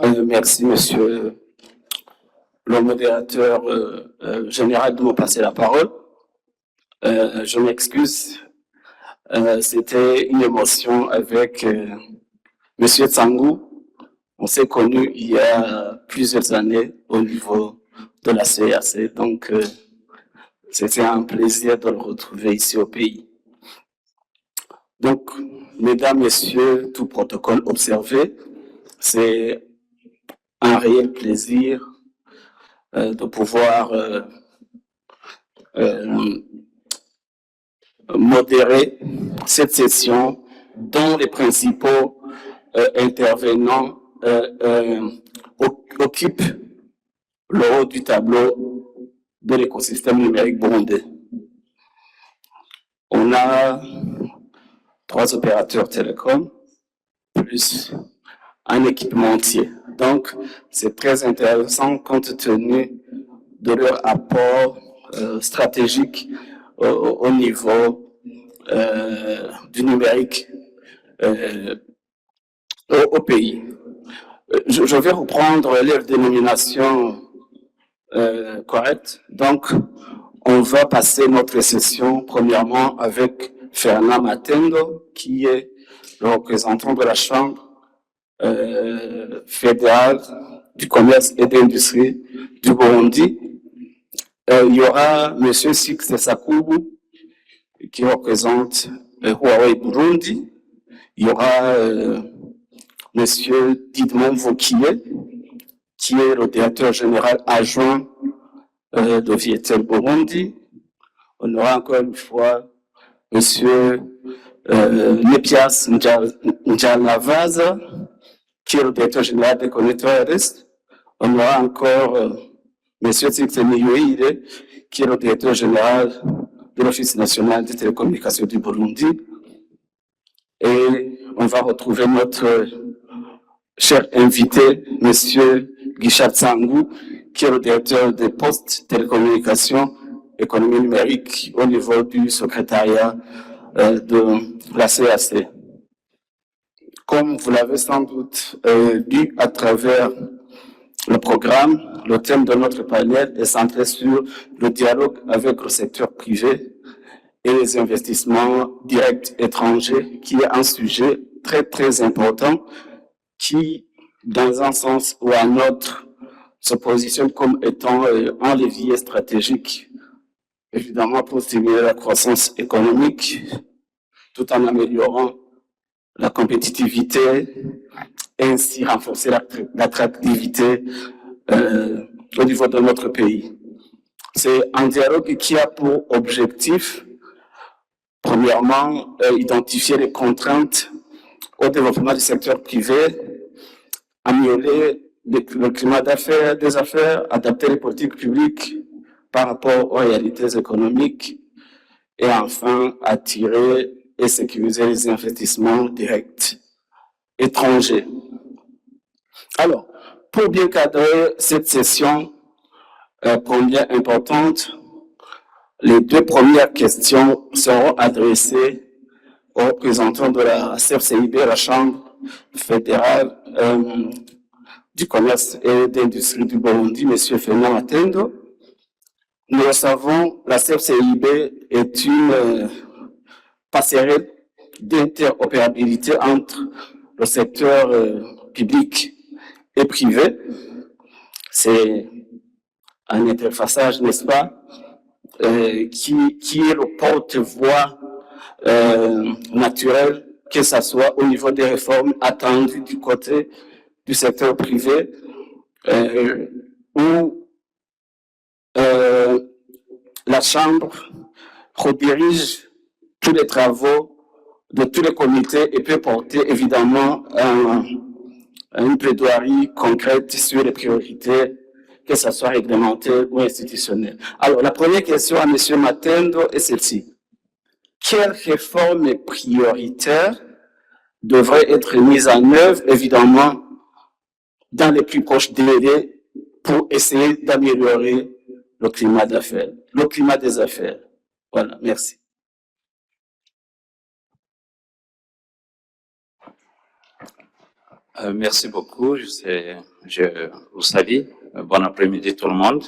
Merci, monsieur le modérateur général, de me passer la parole. Je m'excuse. C'était une émotion avec monsieur Tsangou. On s'est connus il y a plusieurs années au niveau de la CAC. Donc, c'était un plaisir de le retrouver ici au pays. Donc, mesdames, messieurs, tout protocole observé, c'est un réel plaisir de pouvoir modérer cette session dont les principaux intervenants occupent le haut du tableau de l'écosystème numérique burundais. On a 3 opérateurs télécoms plus un équipementier. Donc, c'est très intéressant compte tenu de leur apport stratégique au niveau du numérique au pays. Je vais reprendre les dénominations correctes. Donc, on va passer notre session premièrement avec Fernand Matendo, qui est le représentant de la Chambre fédérale du commerce et de l'industrie du Burundi. Il y aura M. Six Sakubu, qui représente Huawei Burundi. Il y aura M. Didmon Vokiye, qui est le directeur général adjoint de Vietel Burundi. On aura encore une fois M. Nepias Njalavaza, qui est le directeur général des connecteurs RS. On aura encore M. Tshisekedi Yohire, qui est le directeur général de l'Office national des télécommunications du Burundi. Et on va retrouver notre cher invité, M. Guichard Tsangou, qui est le directeur des postes, télécommunications, économie numérique au niveau du secrétariat de la CAC. Comme vous l'avez sans doute lu à travers le programme, le thème de notre panel est centré sur le dialogue avec le secteur privé et les investissements directs étrangers, qui est un sujet très, très important qui, dans un sens ou un autre, se positionne comme étant un levier stratégique, évidemment pour stimuler la croissance économique, tout en améliorant la compétitivité et ainsi renforcer l'attractivité au niveau de notre pays. C'est un dialogue qui a pour objectif, premièrement, identifier les contraintes au développement du secteur privé, améliorer le climat des affaires, adapter les politiques publiques par rapport aux réalités économiques et enfin attirer et sécuriser les investissements directs étrangers. Alors, pour bien cadrer cette session, première importante, les 2 premières questions seront adressées aux représentants de la CFCIB, la Chambre fédérale du commerce et d'industrie du Burundi, M. Fernand Matendo. Nous le savons, la CFCIB est une passerelle d'interopérabilité entre le secteur public et privé. C'est un interfaçage, n'est-ce pas, qui est le porte-voix naturel, que ce soit au niveau des réformes attendues du côté du secteur privé, où la Chambre redirige tous les travaux de tous les comités et peut porter évidemment une plaidoirie concrète sur les priorités, que ce soit réglementaire ou institutionnelle. Alors, la première question à M. Matendo est celle-ci. Quelles réformes prioritaires devraient être mises en œuvre, évidemment, dans les plus proches délais pour essayer d'améliorer le climat d'affaires, le climat des affaires? Voilà, merci. Merci beaucoup. Je vous salue. Bon après-midi tout le monde.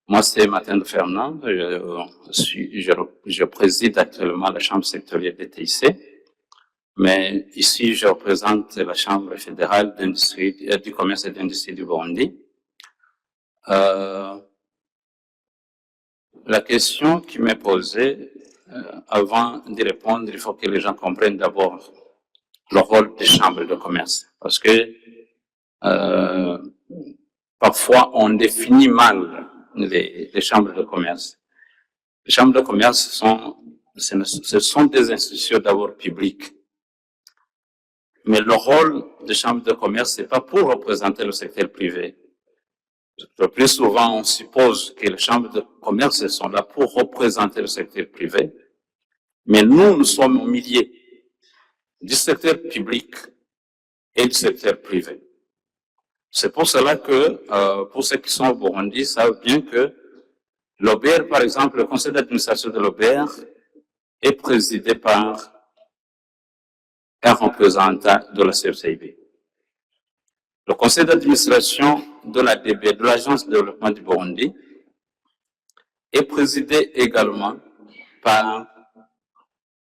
Moi, c'est Martin Fernand. Je préside actuellement la Chambre sectorielle des TIC. Mais ici, je représente la Chambre fédérale d'industrie, du commerce et d'industrie du Burundi. La question qui m'est posée, avant d'y répondre, il faut que les gens comprennent d'abord le rôle des chambres de commerce. Parce que parfois, on définit mal les chambres de commerce. Les chambres de commerce ce sont des institutions d'abord publiques. Mais le rôle des chambres de commerce, c'est pas pour représenter le secteur privé. Le plus souvent, on suppose que les chambres de commerce sont là pour représenter le secteur privé. Mais nous sommes au milieu du secteur public et du secteur privé. C'est pour cela que, pour ceux qui sont au Burundi, savent bien que l'OBR, par exemple, le conseil d'administration de l'OBR est présidé par un représentant de la CFCIB. Le conseil d'administration de l'ADB, de l'Agence de développement du Burundi, est présidé également par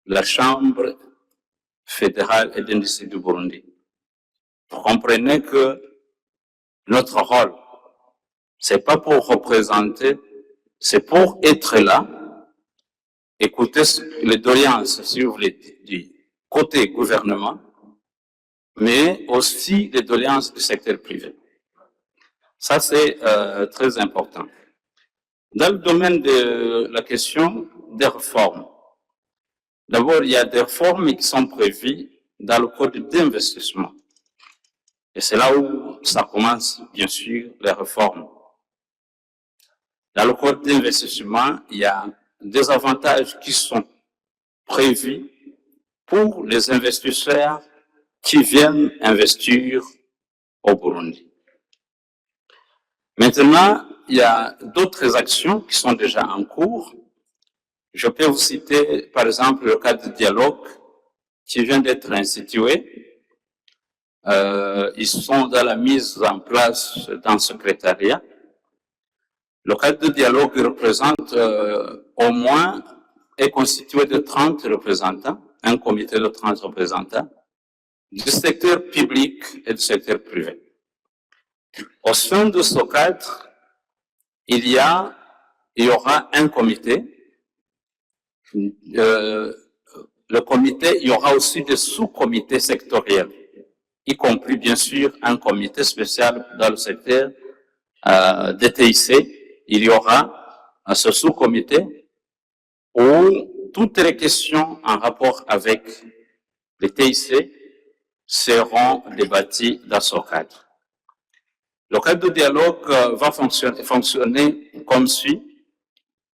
la Chambre fédérale et d'industrie du Burundi. Vous comprenez que notre rôle, c'est pas pour représenter, c'est pour être là, écouter les doléances, si vous voulez, du côté gouvernement, mais aussi les doléances du secteur privé. Ça, c'est très important. Dans le domaine de la question des réformes, d'abord, il y a des réformes qui sont prévues dans le code d'investissement. Et c'est là où ça commence, bien sûr, les réformes. Dans le code d'investissement, il y a des avantages qui sont prévus pour les investisseurs qui viennent investir au Burundi. Maintenant, il y a d'autres actions qui sont déjà en cours. Je peux vous citer, par exemple, le cadre de dialogue qui vient d'être institué. Ils sont dans la mise en place d'un secrétariat. Le cadre de dialogue représente au moins, est constitué de 30 représentants, un comité de 30 représentants, du secteur public et du secteur privé. Au sein de ce cadre, il y aura un comité. Le comité, il y aura aussi des sous-comités sectoriels, y compris bien sûr un comité spécial dans le secteur des TIC. Il y aura ce sous-comité où toutes les questions en rapport avec les TIC seront débattues dans ce cadre. Le cadre de dialogue va fonctionner comme suit.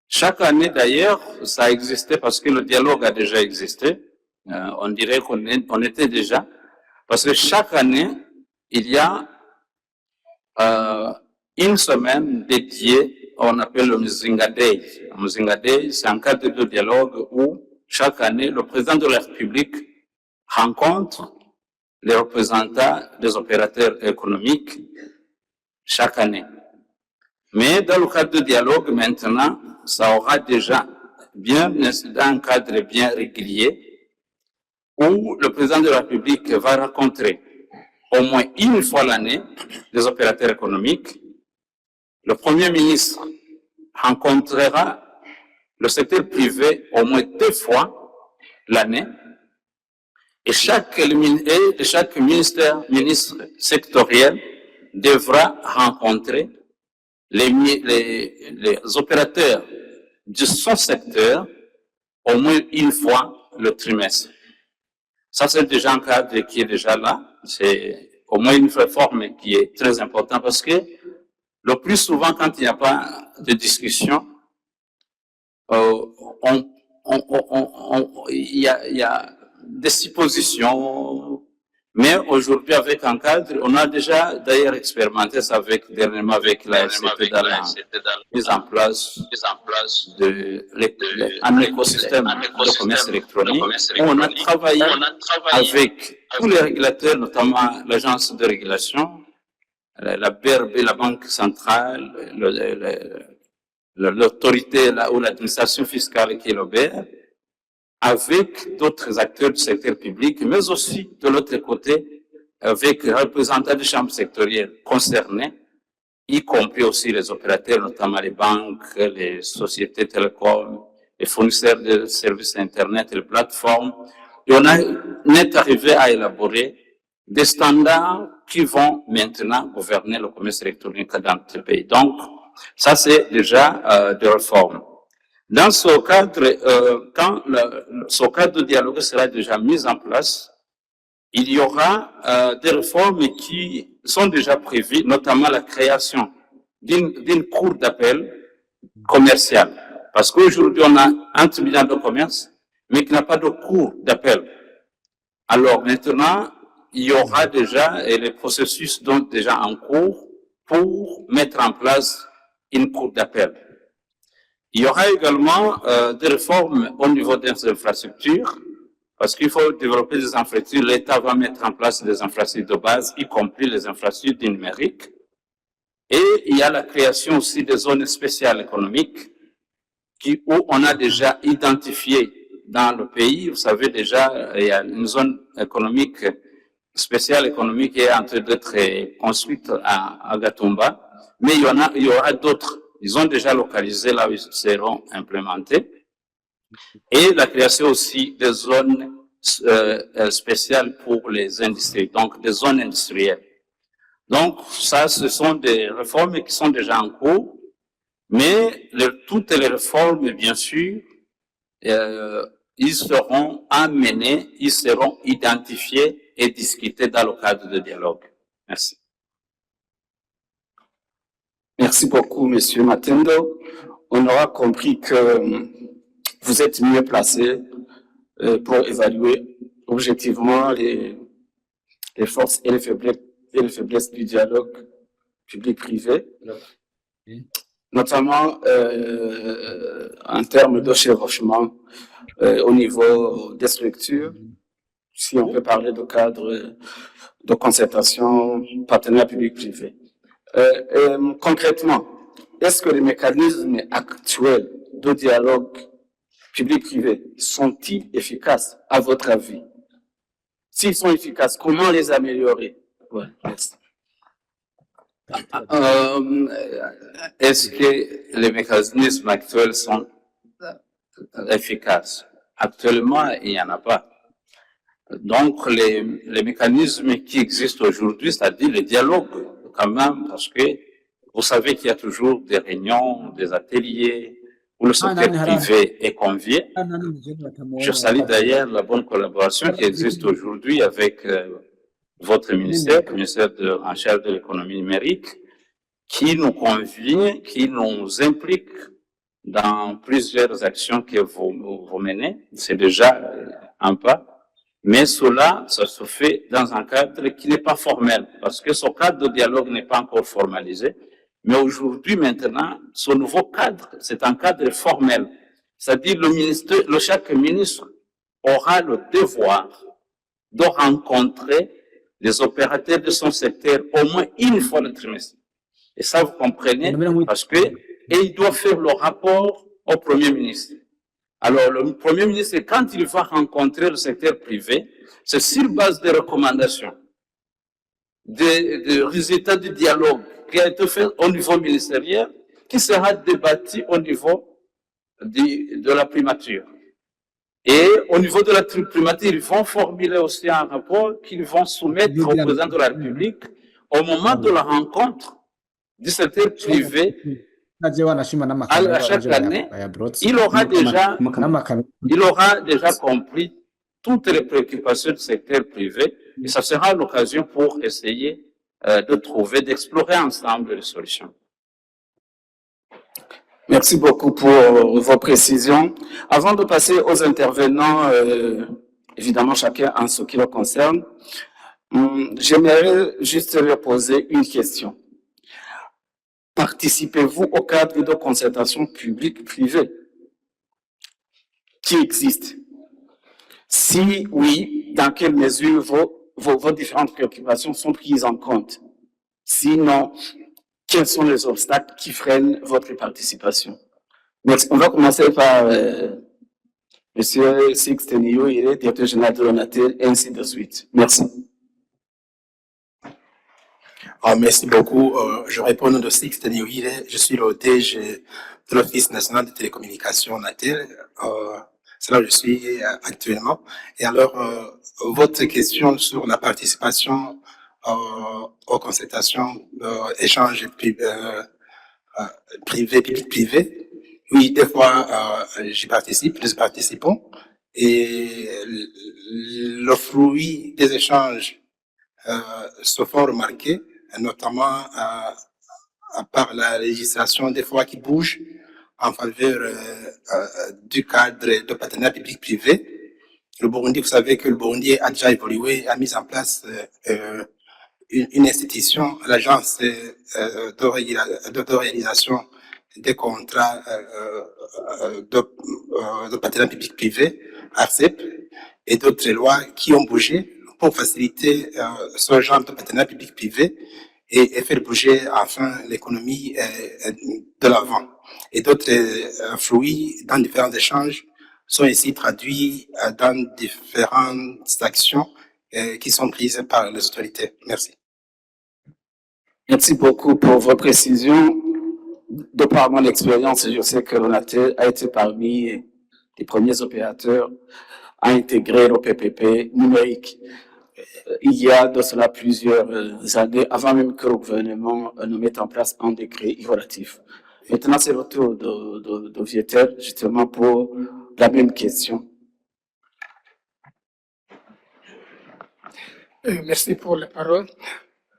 Chaque année, d'ailleurs, ça a existé parce que le dialogue a déjà existé. On dirait qu'on était déjà. Parce que chaque année, il y a une semaine dédiée, on appelle le Muzinga Day. Le Muzinga Day, c'est un cadre de dialogue où chaque année, le président de la République rencontre les représentants des opérateurs économiques chaque année. Mais dans le cadre de dialogue, maintenant, ça aura déjà un cadre bien régulier où le président de la République va rencontrer au moins une fois l'année les opérateurs économiques. Le Premier ministre rencontrera le secteur privé au moins 2 fois l'année et chaque ministre sectoriel devra rencontrer les opérateurs de son secteur au moins une fois le trimestre. Ça, c'est déjà un cadre qui est déjà là. C'est au moins une réforme qui est très importante parce que le plus souvent, quand il n'y a pas de discussion, il y a des suppositions, Mais aujourd'hui, avec un cadre, on a déjà d'ailleurs expérimenté ça dernièrement avec la RCT dans la mise en place un écosystème de commerce électronique où on a travaillé avec tous les régulateurs, notamment l'agence de régulation, la BRB, la Banque centrale, l'autorité ou l'administration fiscale qui est l'OBR, avec d'autres acteurs du secteur public, mais aussi de l'autre côté, avec les représentants des chambres sectorielles concernées, y compris aussi les opérateurs, notamment les banques, les sociétés télécoms, les fournisseurs de services Internet et les plateformes. Et on est arrivé à élaborer des standards qui vont maintenant gouverner le commerce électronique dans notre pays. Donc, ça, c'est déjà des réformes. Dans ce cadre, quand ce cadre de dialogue sera déjà mis en place, il y aura des réformes qui sont déjà prévues, notamment la création d'une cour d'appel commerciale. Parce qu'aujourd'hui, on a un tribunal de commerce, mais qui n'a pas de cour d'appel. Alors maintenant, il y aura déjà, et les processus sont déjà en cours pour mettre en place une cour d'appel. Il y aura également des réformes au niveau des infrastructures, parce qu'il faut développer des infrastructures. L'État va mettre en place des infrastructures de base, y compris les infrastructures numériques. Et il y a la création aussi des zones spéciales économiques où on a déjà identifié dans le pays. Vous savez déjà, il y a une zone économique, spéciale économique qui est en train d'être construite à Gatumba, mais il y aura d'autres. Ils ont déjà localisé là où ils seront implémentés. Et la création aussi des zones spéciales pour les industries, donc des zones industrielles. Donc, ça, ce sont des réformes qui sont déjà en cours, mais toutes les réformes, bien sûr, ils seront amenés, ils seront identifiés et discutés dans le cadre de dialogue. Merci. Merci beaucoup, Monsieur Matendo. On aura compris que vous êtes mieux placé pour évaluer objectivement les forces et les faiblesses du dialogue public-privé, notamment en termes de chevauchement au niveau des structures, si on peut parler de cadre de concertation, partenariat public-privé. Concrètement, est-ce que les mécanismes actuels de dialogue public-privé sont-ils efficaces, à votre avis? S'ils sont efficaces, comment les améliorer? Ouais, merci. Est-ce que les mécanismes actuels sont efficaces? Actuellement, il n'y en a pas. Donc, les mécanismes qui existent aujourd'hui, c'est-à-dire le dialogue, quand même, parce que vous savez qu'il y a toujours des réunions, des ateliers, où le secteur privé est convié. Je salue d'ailleurs la bonne collaboration qui existe aujourd'hui avec votre ministère, le ministère en charge de l'économie numérique, qui nous convie, qui nous implique dans plusieurs actions que vous menez. C'est déjà un pas. Mais cela, ça se fait dans un cadre qui n'est pas formel, parce que ce cadre de dialogue n'est pas encore formalisé. Mais aujourd'hui, maintenant, ce nouveau cadre, c'est un cadre formel. C'est-à-dire chaque ministre aura le devoir de rencontrer les opérateurs de son secteur au moins une fois le trimestre. Et ça, vous comprenez, parce que, et il doit faire le rapport au Premier ministre. Alors, le Premier ministre, quand il va rencontrer le secteur privé, c'est sur base des recommandations, des résultats du dialogue qui a été fait au niveau ministériel, qui sera débattu au niveau de la primature. Et au niveau de la primature, ils vont formuler aussi un rapport qu'ils vont soumettre au président de la République au moment de la rencontre du secteur privé. À chaque année, il aura déjà compris toutes les préoccupations du secteur privé et ça sera l'occasion pour essayer d'explorer ensemble les solutions. Merci beaucoup pour vos précisions. Avant de passer aux intervenants, évidemment chacun en ce qui le concerne, J'aimerais juste leur poser une question. Participez-vous au cadre de concertation publique-privée qui existe? Si oui, dans quelle mesure vos différentes préoccupations sont prises en compte? Sinon, quels sont les obstacles qui freinent votre participation? Merci. On va commencer par Monsieur Sixte Nio, il est directeur général de l'ONATEL, et ainsi de suite. Merci. Merci beaucoup. Je réponds au nom de Sixte Niohile. Je suis le DG de l'Office national de télécommunications NATEL. C'est là où je suis actuellement. Et alors, votre question sur la participation aux concertations, échanges privés, public-privé. Oui, des fois, j'y participe, nous participons. Et le fruit des échanges se font remarquer, notamment par la législation des fois qui bouge en faveur du cadre de partenariat public-privé. Le Burundi, vous savez que le Burundi a déjà évolué, a mis en place une institution, l'agence de réalisation des contrats de partenariat public-privé, ARCEP, et d'autres lois qui ont bougé pour faciliter ce genre de partenariat public-privé et faire bouger enfin l'économie de l'avant. Et d'autres fruits dans différents échanges sont ici traduits dans différentes actions qui sont prises par les autorités. Merci. Merci beaucoup pour vos précisions. De par mon expérience, je sais que l'ONATEL a été parmi les premiers opérateurs à intégrer le PPP numérique. Il y a de cela plusieurs années, avant même que le gouvernement ne mette en place un décret relatif. Maintenant, c'est le tour de Vietel, justement, pour la même question. Merci pour la parole.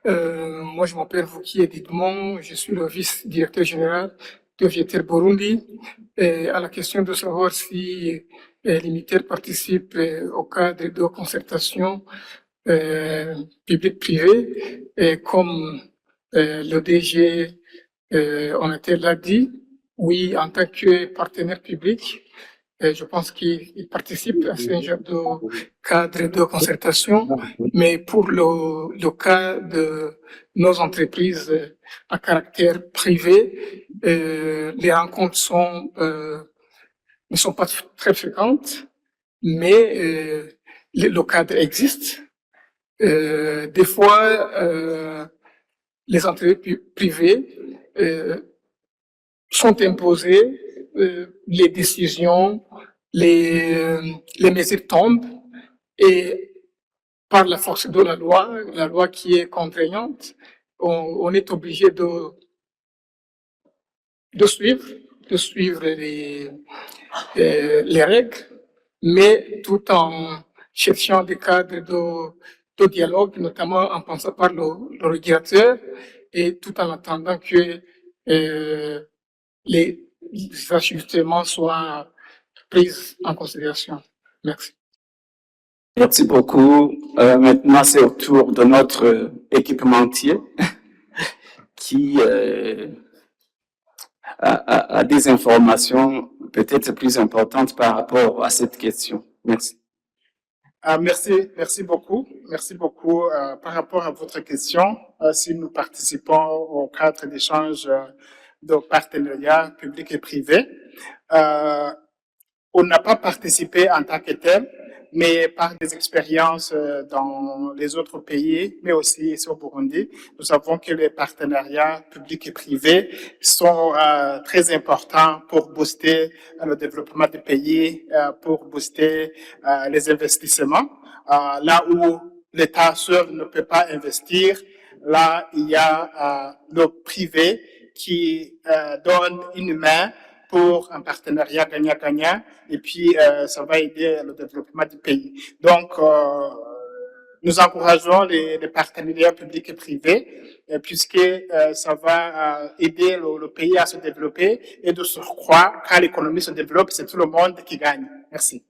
Moi, je m'appelle Vuki Edidmon, je suis le vice-directeur général de Vietel Burundi. Et à la question de savoir si l'Imiter participe au cadre de concertation public-privé, et comme le DG ONATEL l'a dit, oui, en tant que partenaire public, je pense qu'il participe à ce genre de cadre de concertation, mais pour le cas de nos entreprises à caractère privé, les rencontres ne sont pas très fréquentes, mais le cadre existe. Des fois, les entreprises privées sont imposées, les décisions, les mesures tombent et par la force de la loi qui est contraignante, on est obligé de suivre les règles, mais tout en cherchant des cadres de dialogue, notamment en passant par le régulateur, et tout en attendant que les ajustements soient pris en considération. Merci. Merci beaucoup. Maintenant, c'est au tour de notre équipementier qui a des informations peut-être plus importantes par rapport à cette question. Merci. Merci beaucoup. Merci beaucoup. Par rapport à votre question, si nous participons au cadre d'échange de partenariats publics et privés, on n'a pas participé en tant que tel, mais par des expériences dans les autres pays, mais aussi ici au Burundi, nous savons que les partenariats publics et privés sont très importants pour booster le développement du pays, pour booster les investissements. Là où l'État seul ne peut pas investir, là il y a le privé qui donne une main pour un partenariat gagnant-gagnant, et puis ça va aider le développement du pays. Donc, nous encourageons les partenariats publics et privés, puisque ça va aider le pays à se développer, et de surcroît, quand l'économie se développe, c'est tout le monde qui gagne. Merci.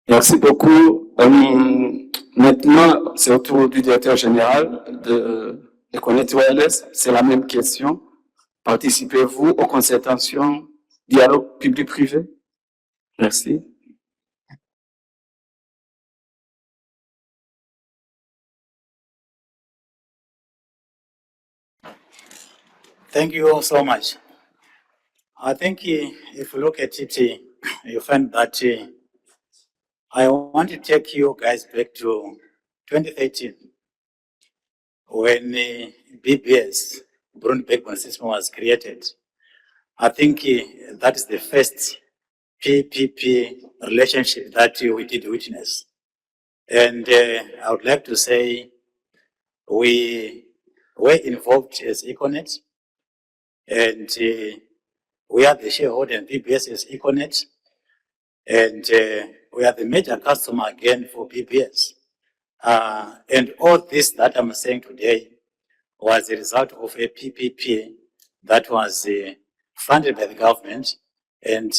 Merci beaucoup. Maintenant, c'est au tour du directeur général de Econet Wireless. C'est la même question. Participez-vous aux concertations, dialogue public-privé? Merci. Thank you all so much. I think if you look at it, you find that I want to take you guys back to 2013 when BBS, Burundi Backbone System, was created. I think that is the first PPP relationship that we did witness. And I would like to say we were involved as Econet, and we are the shareholder in BBS as Econet, and we are the major customer again for BBS. And all this that I'm saying today was a result of a PPP that was funded by the government, and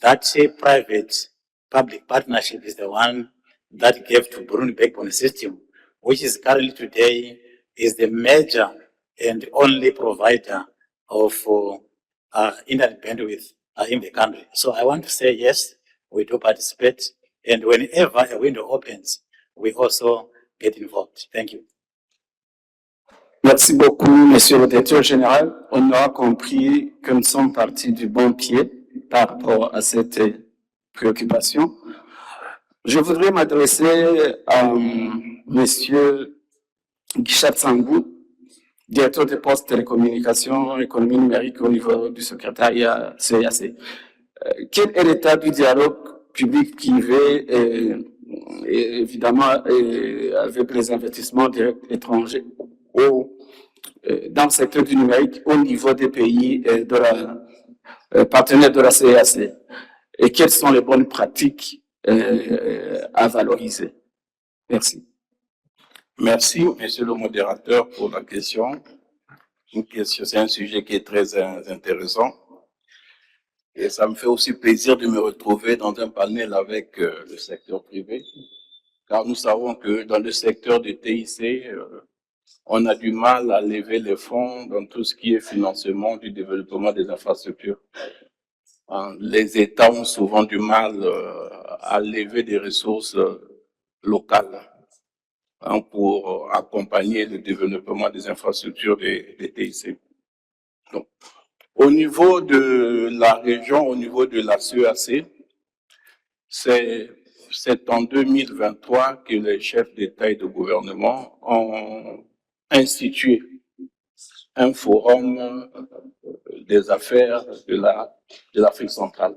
that private-public partnership is the one that gave to Burundi Backbone System, which is currently today is the major and only provider of internet bandwidth in the country. So I want to say yes, we do participate, and whenever a window opens, we also get involved. Thank you. Merci beaucoup, Monsieur le Directeur Général. On aura compris que nous sommes partis du bon pied par rapport à cette préoccupation. Je voudrais m'adresser à Monsieur Guichat Sangou, directeur des postes télécommunications, économie numérique au niveau du secrétariat CIAC. Quel est l'état du dialogue public-privé et évidemment avec les investissements directs étrangers dans le secteur du numérique au niveau des pays partenaires de la CIAC? Et quelles sont les bonnes pratiques à valoriser? Merci. Merci, monsieur le modérateur, pour la question. C'est un sujet qui est très intéressant. Et ça me fait aussi plaisir de me retrouver dans un panel avec le secteur privé, car nous savons que dans le secteur du TIC, on a du mal à lever les fonds dans tout ce qui est financement du développement des infrastructures. Les États ont souvent du mal à lever des ressources locales pour accompagner le développement des infrastructures des TIC. Donc, au niveau de la région, au niveau de la CEAC, c'est en 2023 que les chefs d'État et de gouvernement ont institué un forum des affaires de l'Afrique centrale.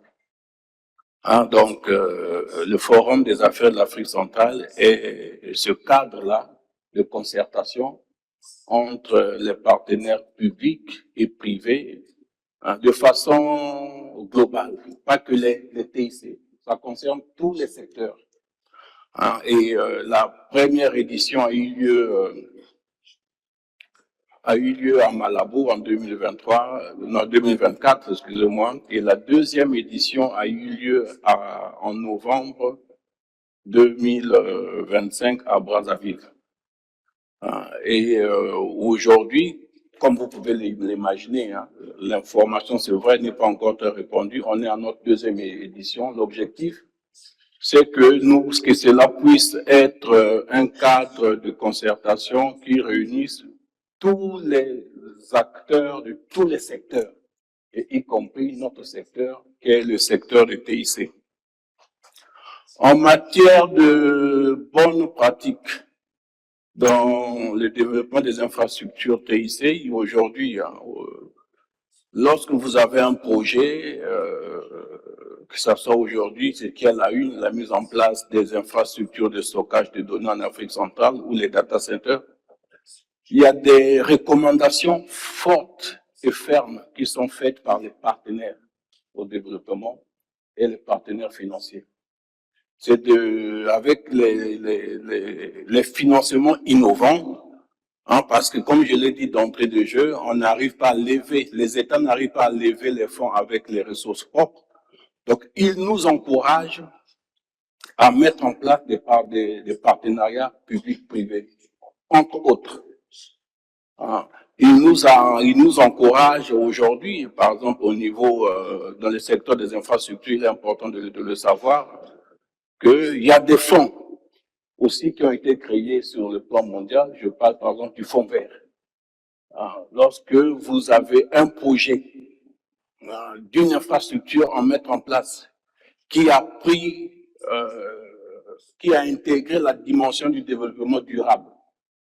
Donc, le forum des affaires de l'Afrique centrale est ce cadre-là de concertation entre les partenaires publics et privés de façon globale, pas que les TIC, ça concerne tous les secteurs. Et la première édition a eu lieu à Malabo en 2024, excusez-moi, et la deuxième édition a eu lieu en novembre 2025 à Brazzaville. Et aujourd'hui, comme vous pouvez l'imaginer, l'information, c'est vrai, n'est pas encore très répandue. On est à notre deuxième édition. L'objectif, c'est que cela puisse être un cadre de concertation qui réunisse tous les acteurs de tous les secteurs, et y compris notre secteur, qui est le secteur de TIC. En matière de bonnes pratiques dans le développement des infrastructures TIC, aujourd'hui, lorsque vous avez un projet, que ce soit aujourd'hui, c'est qu'il y a la mise en place des infrastructures de stockage de données en Afrique centrale ou les data centers, il y a des recommandations fortes et fermes qui sont faites par les partenaires au développement et les partenaires financiers. C'est avec les financements innovants, parce que comme je l'ai dit d'entrée de jeu, on n'arrive pas à lever, les États n'arrivent pas à lever les fonds avec les ressources propres. Donc, ils nous encouragent à mettre en place des partenariats publics-privés, entre autres. Il nous encourage aujourd'hui, par exemple au niveau, dans le secteur des infrastructures, il est important de le savoir, qu'il y a des fonds aussi qui ont été créés sur le plan mondial. Je parle par exemple du fonds vert. Lorsque vous avez un projet d'une infrastructure à mettre en place qui a intégré la dimension du développement durable,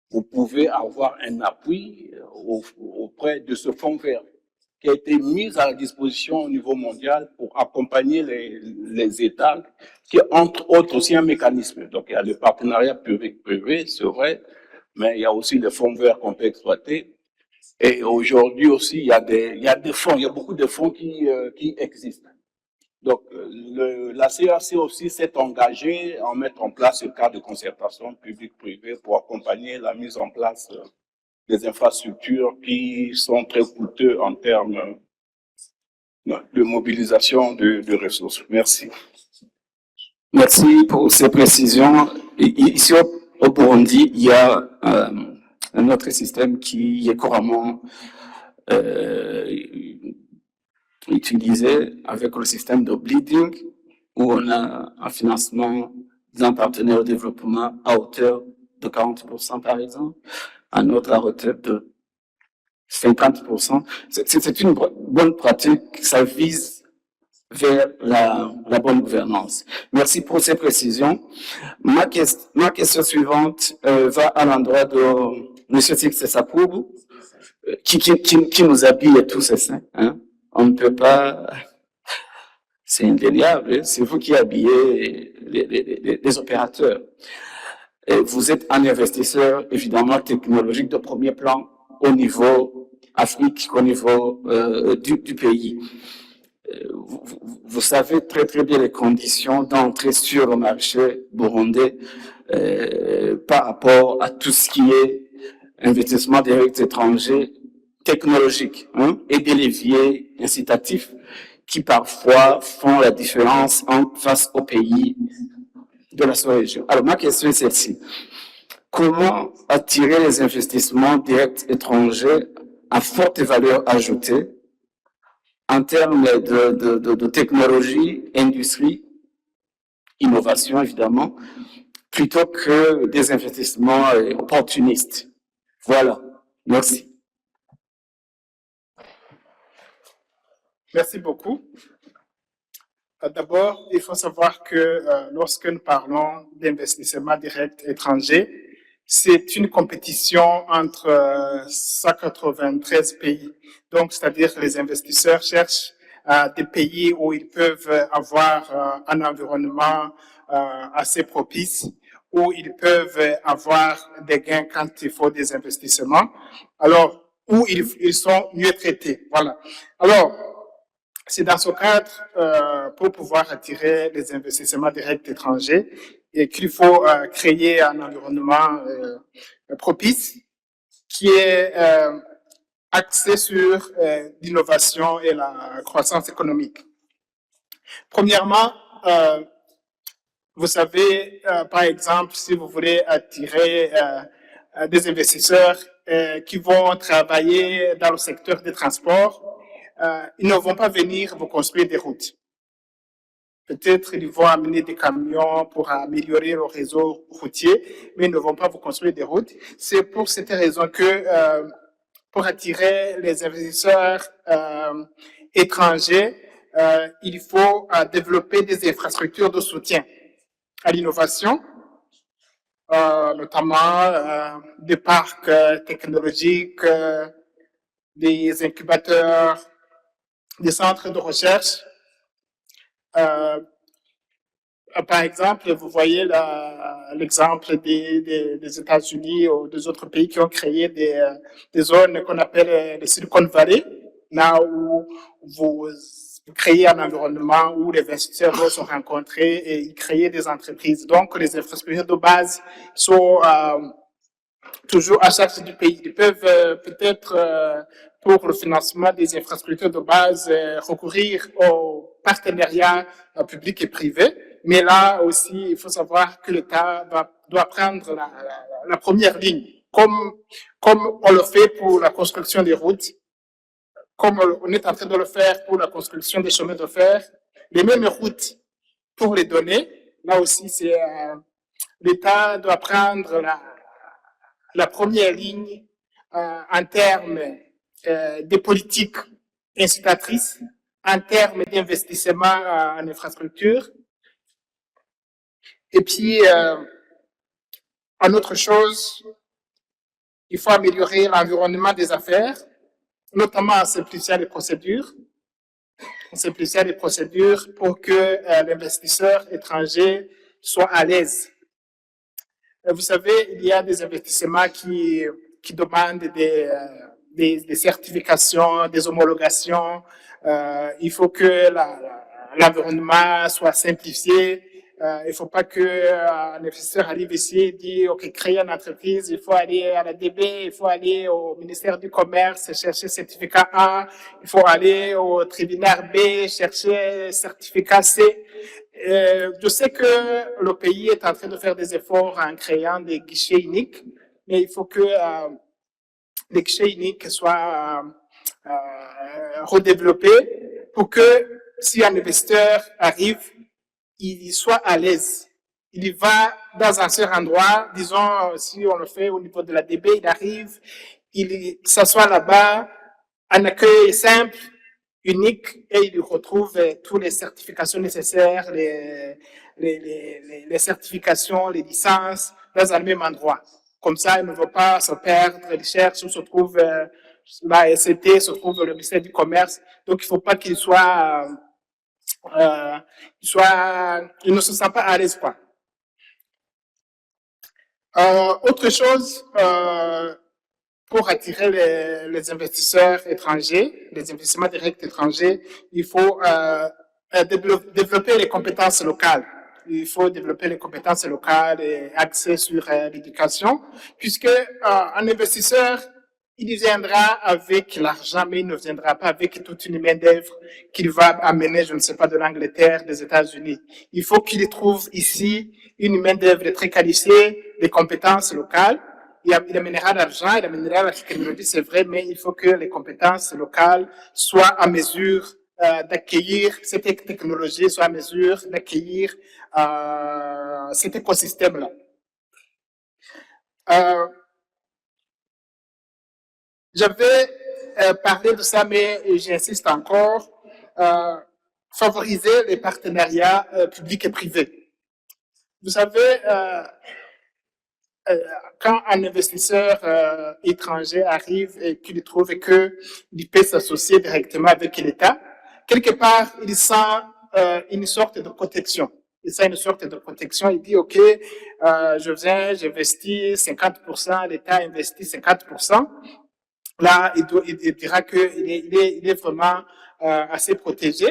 vous pouvez avoir un appui auprès de ce fonds vert qui a été mis à la disposition au niveau mondial pour accompagner les États, qui est entre autres aussi un mécanisme. Donc il y a le partenariat public-privé, c'est vrai, mais il y a aussi les fonds verts qu'on peut exploiter. Et aujourd'hui aussi, il y a des fonds, il y a beaucoup de fonds qui existent. Donc, la CAC aussi s'est engagée à mettre en place ce cadre de concertation publique-privée pour accompagner la mise en place des infrastructures qui sont très coûteux en termes de mobilisation de ressources. Merci. Merci pour ces précisions. Ici au Burundi, il y a un autre système qui est couramment utilisé avec le système de bleeding, où on a un financement d'un partenaire au développement à hauteur de 40% par exemple, un autre à hauteur de 50%. C'est une bonne pratique, ça vise vers la bonne gouvernance. Merci pour ces précisions. Ma question suivante va à l'endroit de M. Sixte Sapoubou, qui nous habille tous ces hein. On ne peut pas, c'est indéniable, c'est vous qui habillez les opérateurs. Et vous êtes un investisseur, évidemment, technologique de premier plan au niveau Afrique, au niveau du pays. Vous savez très très bien les conditions d'entrée sur le marché burundais par rapport à tout ce qui est investissement direct étranger technologique, hein, et des leviers incitatifs qui parfois font la différence face aux pays de la sous-région. Alors ma question est celle-ci. Comment attirer les investissements directs étrangers à forte valeur ajoutée en termes de technologie, industrie, innovation évidemment, plutôt que des investissements opportunistes? Voilà. Merci. Merci beaucoup. D'abord, il faut savoir que lorsque nous parlons d'investissement direct étranger, c'est une compétition entre 193 pays. Donc, c'est-à-dire que les investisseurs cherchent des pays où ils peuvent avoir un environnement assez propice, où ils peuvent avoir des gains quand il faut des investissements, alors où ils sont mieux traités. Voilà. Alors, c'est dans ce cadre, pour pouvoir attirer les investissements directs étrangers, et qu'il faut créer un environnement propice qui est axé sur l'innovation et la croissance économique. Premièrement, vous savez, par exemple, si vous voulez attirer des investisseurs qui vont travailler dans le secteur des transports, ils ne vont pas venir vous construire des routes. Peut-être ils vont amener des camions pour améliorer le réseau routier, mais ils ne vont pas vous construire des routes. C'est pour cette raison que pour attirer les investisseurs étrangers, il faut développer des infrastructures de soutien à l'innovation, notamment des parcs technologiques, des incubateurs, des centres de recherche. Par exemple, vous voyez l'exemple des États-Unis ou des autres pays qui ont créé des zones qu'on appelle les Silicon Valley, là où vous créez un environnement où les investisseurs vont se rencontrer et y créer des entreprises. Donc, les infrastructures de base sont toujours à charge du pays. Ils peuvent peut-être, pour le financement des infrastructures de base, recourir aux partenariats publics et privés. Mais là aussi, il faut savoir que l'État doit prendre la première ligne, comme on le fait pour la construction des routes, comme on est en train de le faire pour la construction des chemins de fer, les mêmes routes pour les donner. Là aussi, l'État doit prendre la première ligne en termes de politiques incitatrices, en termes d'investissement en infrastructure. Et puis, en autre chose, il faut améliorer l'environnement des affaires, notamment en simplifiant les procédures. Simplifier les procédures pour que l'investisseur étranger soit à l'aise. Vous savez, il y a des investissements qui demandent des certifications, des homologations. Il faut que l'environnement soit simplifié. Il ne faut pas qu'un investisseur arrive ici et dit, OK, créer une entreprise, il faut aller à la DB, il faut aller au ministère du Commerce, chercher certificat A, il faut aller au tribunal B, chercher certificat C. Je sais que le pays est en train de faire des efforts en créant des guichets uniques, mais il faut que les guichets uniques soient redéveloppés pour que si un investisseur arrive, il soit à l'aise. Il va dans un seul endroit, disons, si on le fait au niveau de la DB, il arrive, il s'assoit là-bas, un accueil simple, unique, et il retrouve toutes les certifications nécessaires, les certifications, les licences, dans un même endroit. Comme ça, il ne va pas se perdre, il cherche où se trouve la SCT, se trouve le ministère du Commerce. Donc, il ne faut pas qu'il soit il ne se sent pas à l'aise, quoi. Autre chose, pour attirer les investisseurs étrangers, les investissements directs étrangers, il faut développer les compétences locales. Il faut développer les compétences locales et axer sur l'éducation, puisque un investisseur, il viendra avec l'argent, mais il ne viendra pas avec toute une main-d'œuvre qu'il va amener, je ne sais pas, de l'Angleterre, des États-Unis. Il faut qu'il trouve ici une main-d'œuvre très qualifiée, des compétences locales. Il amènera l'argent, il amènera la technologie, c'est vrai, mais il faut que les compétences locales soient à mesure d'accueillir cette technologie, soient à mesure d'accueillir cet écosystème-là. J'avais parlé de ça, mais j'insiste encore, favoriser les partenariats publics et privés. Vous savez, quand un investisseur étranger arrive et qu'il trouve qu'il peut s'associer directement avec l'État, quelque part, il sent une sorte de protection. Il sent une sorte de protection. Il dit, OK, je viens, j'investis 50%, l'État investit 50%. Là, il dira qu'il est vraiment assez protégé,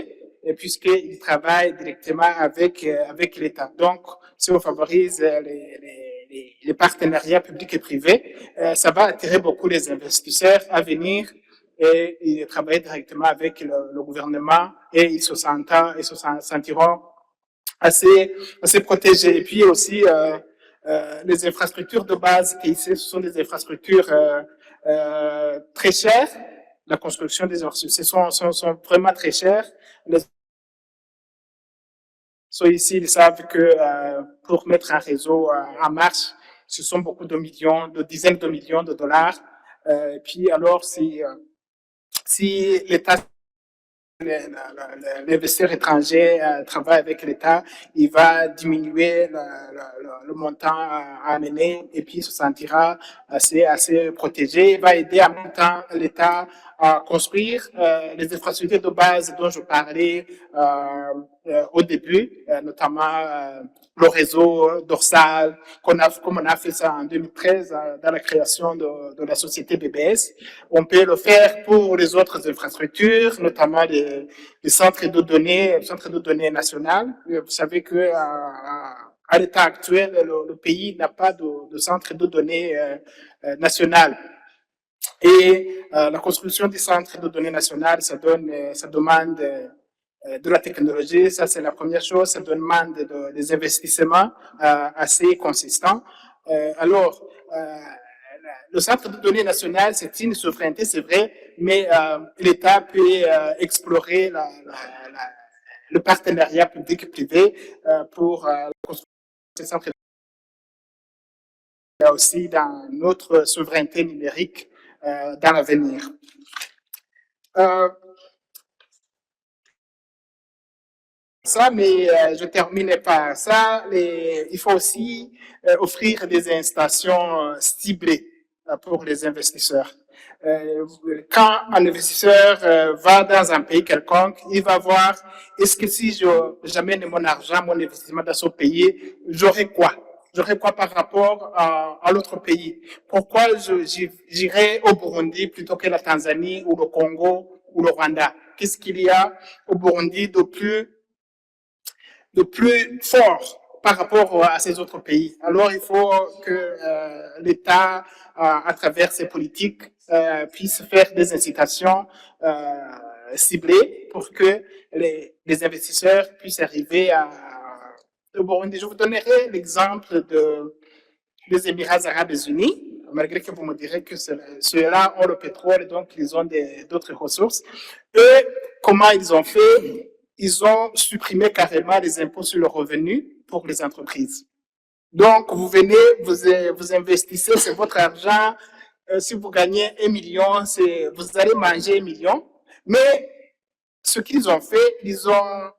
puisqu'il travaille directement avec l'État. Donc, si on favorise les partenariats publics et privés, ça va attirer beaucoup les investisseurs à venir et travailler directement avec le gouvernement, et ils se sentiront assez protégés. Et puis aussi, les infrastructures de base, ce sont des infrastructures très chères. La construction des infrastructures sont vraiment très chères. Ici, ils savent que pour mettre un réseau en marche, ce sont beaucoup de millions, de dizaines de millions de dollars. Et puis alors, si l'État, l'investisseur étranger travaille avec l'État, il va diminuer le montant à amener, et puis il se sentira assez protégé. Il va aider en même temps l'État à construire les infrastructures de base dont je parlais au début, notamment le réseau dorsal, comme on a fait ça en 2013 dans la création de la société BBS. On peut le faire pour les autres infrastructures, notamment les centres de données nationales. Vous savez que à l'état actuel, le pays n'a pas de centre de données national. Et la construction des centres de données nationales, ça demande de la technologie. Ça, c'est la première chose. Ça demande des investissements assez consistants. Alors, le centre de données national, c'est une souveraineté, c'est vrai, mais l'État peut explorer le partenariat public-privé pour la construction de ces centres. Il y a aussi dans notre souveraineté numérique dans l'avenir. Ça, mais je termine par ça. Il faut aussi offrir des incitations ciblées pour les investisseurs. Quand un investisseur va dans un pays quelconque, il va voir, est-ce que si j'amène mon argent, mon investissement dans ce pays, j'aurai quoi? J'aurai quoi par rapport à l'autre pays? Pourquoi j'irai au Burundi plutôt que la Tanzanie ou le Congo ou le Rwanda? Qu'est-ce qu'il y a au Burundi de plus fort par rapport à ces autres pays? Alors, il faut que l'État, à travers ses politiques, puisse faire des incitations ciblées pour que les investisseurs puissent arriver au Burundi. Je vous donnerai l'exemple des Émirats arabes unis, malgré que vous me direz que ceux-là ont le pétrole, donc ils ont d'autres ressources. Eux, comment ils ont fait? Ils ont supprimé carrément les impôts sur le revenu pour les entreprises. Donc, vous venez, vous investissez, c'est votre argent. Si vous gagnez 1 million, vous allez manger 1 million. Mais ce qu'ils ont fait, ils ont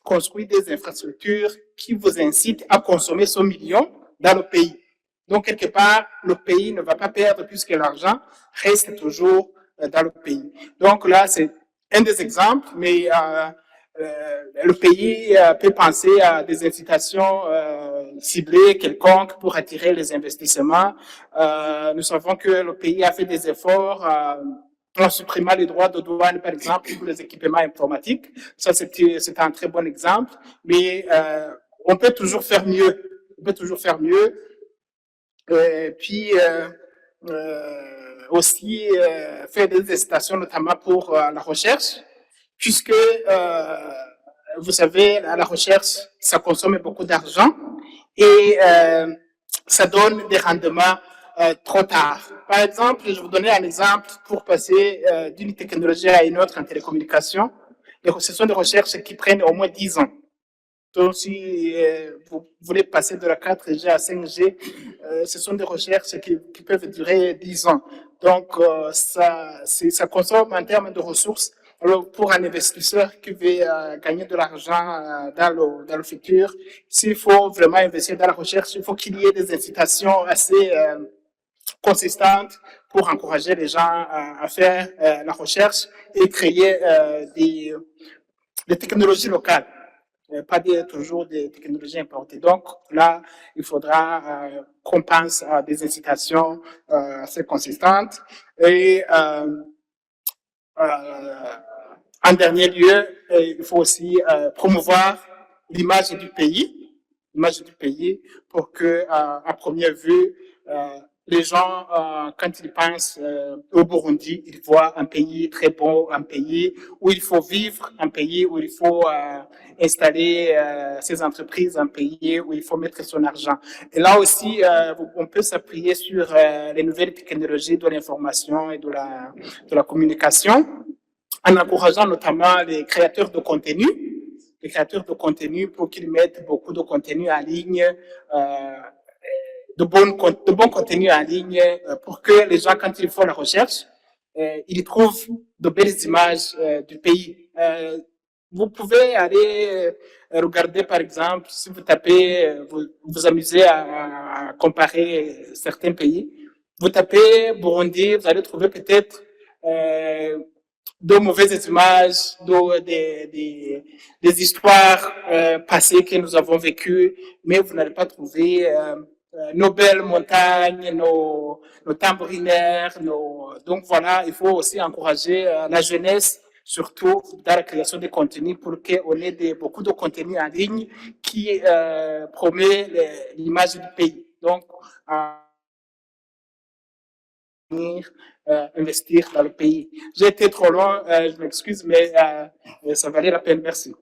construit des infrastructures qui vous incitent à consommer ce million dans le pays. Donc, quelque part, le pays ne va pas perdre puisque l'argent reste toujours dans le pays. Donc là, c'est un des exemples, mais le pays peut penser à des incitations ciblées quelconques pour attirer les investissements. Nous savons que le pays a fait des efforts en supprimant les droits de douane, par exemple, pour les équipements informatiques. Ça, c'est un très bon exemple. Mais on peut toujours faire mieux. On peut toujours faire mieux. Puis aussi faire des incitations, notamment pour la recherche, puisque vous savez, la recherche, ça consomme beaucoup d'argent et ça donne des rendements trop tard. Par exemple, je vais vous donner un exemple pour passer d'une technologie à une autre en télécommunication. Ce sont des recherches qui prennent au moins 10 ans. Donc, si vous voulez passer de la 4G à 5G, ce sont des recherches qui peuvent durer 10 ans. Donc, ça consomme en termes de ressources. Alors, pour un investisseur qui veut gagner de l'argent dans le futur, s'il faut vraiment investir dans la recherche, il faut qu'il y ait des incitations assez consistantes pour encourager les gens à faire la recherche et créer des technologies locales, pas toujours des technologies importées. Donc là, il faudra qu'on pense à des incitations assez consistantes. Et en dernier lieu, il faut aussi promouvoir l'image du pays pour que, à première vue, les gens, quand ils pensent au Burundi, ils voient un pays très beau, un pays où il faut vivre, un pays où il faut installer ses entreprises, un pays où il faut mettre son argent. Et là aussi, on peut s'appuyer sur les nouvelles technologies de l'information et de la communication, en encourageant notamment les créateurs de contenu pour qu'ils mettent beaucoup de contenu en ligne, de bons contenus en ligne pour que les gens, quand ils font la recherche, ils trouvent de belles images du pays. Vous pouvez aller regarder, par exemple, si vous tapez, vous amusez à comparer certains pays, vous tapez Burundi, vous allez trouver peut-être de mauvaises images, des histoires passées que nous avons vécues, mais vous n'allez pas trouver nos belles montagnes, nos tambourinaires, donc voilà, il faut aussi encourager la jeunesse, surtout dans la création de contenus, pour qu'on ait beaucoup de contenus en ligne qui promet l'image du pays. Donc, investir dans le pays. J'ai été trop loin, je m'excuse, mais ça valait la peine. Merci.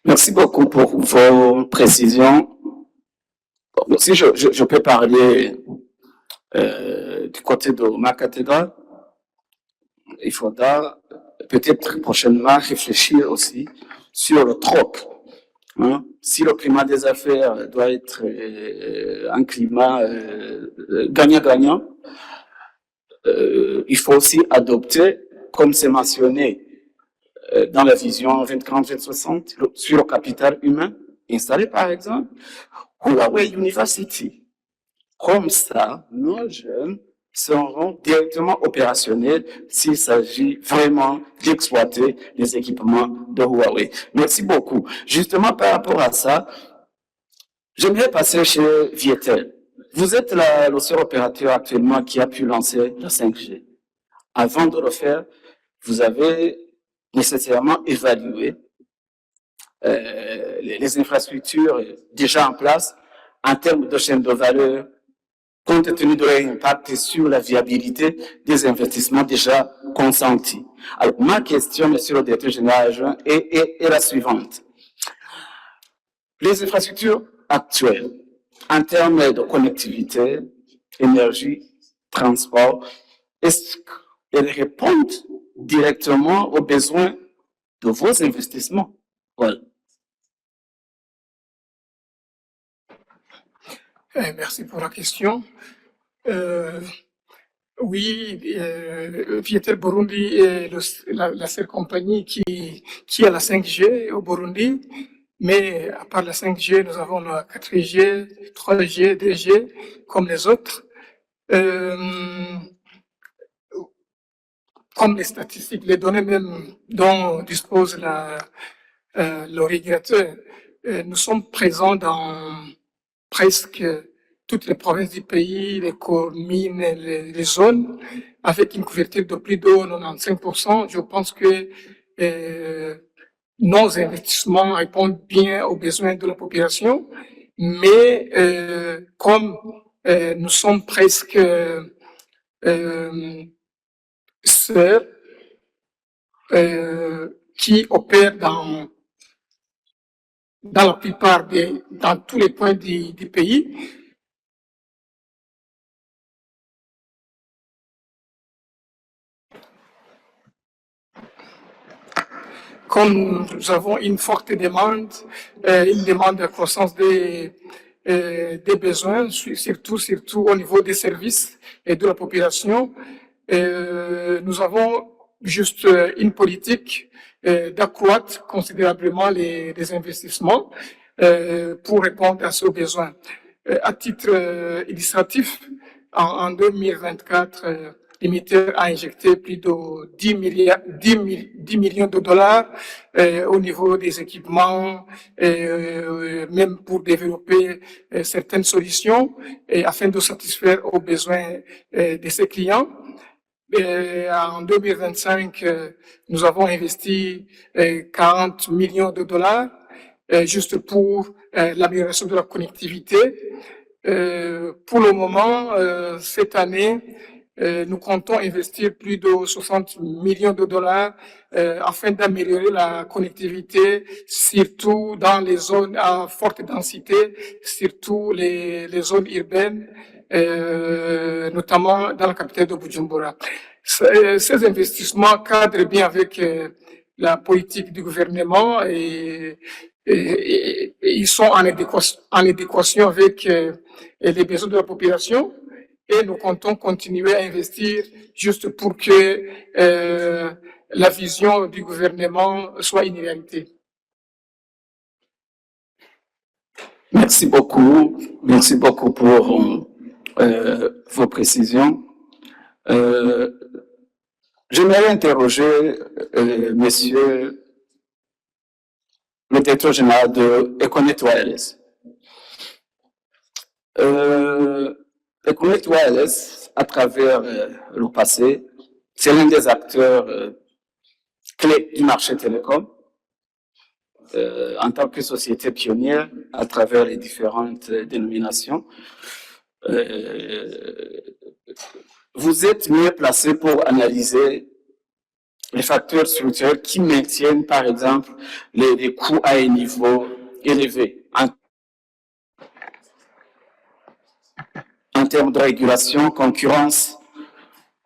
Merci beaucoup pour vos précisions. Bon, si je peux parler du côté de ma cathédrale, il faudra peut-être prochainement réfléchir aussi sur le troc. Hein? Si le climat des affaires doit être un climat gagnant-gagnant, il faut aussi adopter, comme c'est mentionné dans la vision 2030-2060, sur le capital humain, installer par exemple Huawei University. Comme ça, nos jeunes seront directement opérationnels s'il s'agit vraiment d'exploiter les équipements de Huawei. Merci beaucoup. Justement, par rapport à ça, j'aimerais passer chez Vietel. Vous êtes le seul opérateur actuellement qui a pu lancer la 5G. Avant de le faire, vous avez nécessairement évalué les infrastructures déjà en place en termes de chaîne de valeur, compte tenu de leur impact sur la viabilité des investissements déjà consentis. Alors, ma question, monsieur le directeur général adjoint, est la suivante. Les infrastructures actuelles, en termes de connectivité, énergie, transport, est-ce qu'elles répondent directement aux besoins de vos investissements? Voilà. Merci pour la question. Oui, Vietel Burundi est la seule compagnie qui a la 5G au Burundi. Mais à part la 5G, nous avons la 4G, 3G, 2G, comme les autres. Comme les statistiques, les données même dont dispose le régulateur, nous sommes présents dans presque toutes les provinces du pays, les communes, les zones, avec une couverture de plus de 95%. Je pense que nos investissements répondent bien aux besoins de la population, mais comme nous sommes presque seuls qui opèrent dans la plupart dans tous les points du pays, comme nous avons une forte demande, une demande de croissance des besoins, surtout au niveau des services et de la population, nous avons juste une politique d'accroître considérablement les investissements pour répondre à ce besoin. À titre illustratif, en 2024, l'émetteur a injecté plus de 10 millions de dollars au niveau des équipements, même pour développer certaines solutions afin de satisfaire aux besoins de ses clients. En 2025, nous avons investi 40 millions de dollars juste pour l'amélioration de la connectivité. Pour le moment, cette année, nous comptons investir plus de 60 millions de dollars afin d'améliorer la connectivité, surtout dans les zones à forte densité, surtout les zones urbaines, notamment dans la capitale de Bujumbura. Ces investissements cadrent bien avec la politique du gouvernement et ils sont en adéquation avec les besoins de la population. Et nous comptons continuer à investir juste pour que la vision du gouvernement soit une réalité. Merci beaucoup pour vos précisions. J'aimerais interroger monsieur le directeur général de Econet Wireless. Econet Wireless, à travers le passé, c'est l'un des acteurs clés du marché télécom en tant que société pionnière à travers les différentes dénominations. vous êtes mieux placé pour analyser les facteurs structurels qui maintiennent, par exemple, les coûts à un niveau élevé en termes de régulation, concurrence,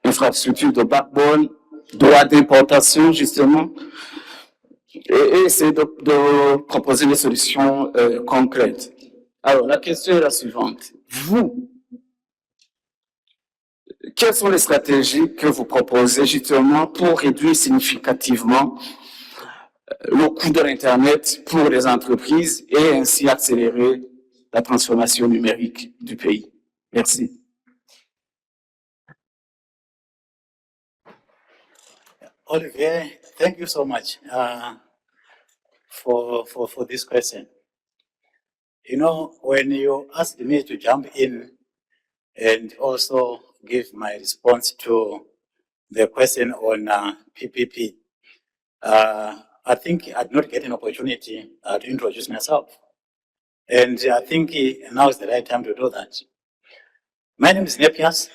infrastructure de backbone, droit d'importation, justement, et essayer de proposer des solutions concrètes. Alors, la question est la suivante. Vous, quelles sont les stratégies que vous proposez justement pour réduire significativement le coût de l'Internet pour les entreprises et ainsi accélérer la transformation numérique du pays? Merci. Olivier, thank you so much for this question. You know, when you asked me to jump in and also give my response to the question on PPP, I think I did not get an opportunity to introduce myself. And I think now is the right time to do that. My name is Nepias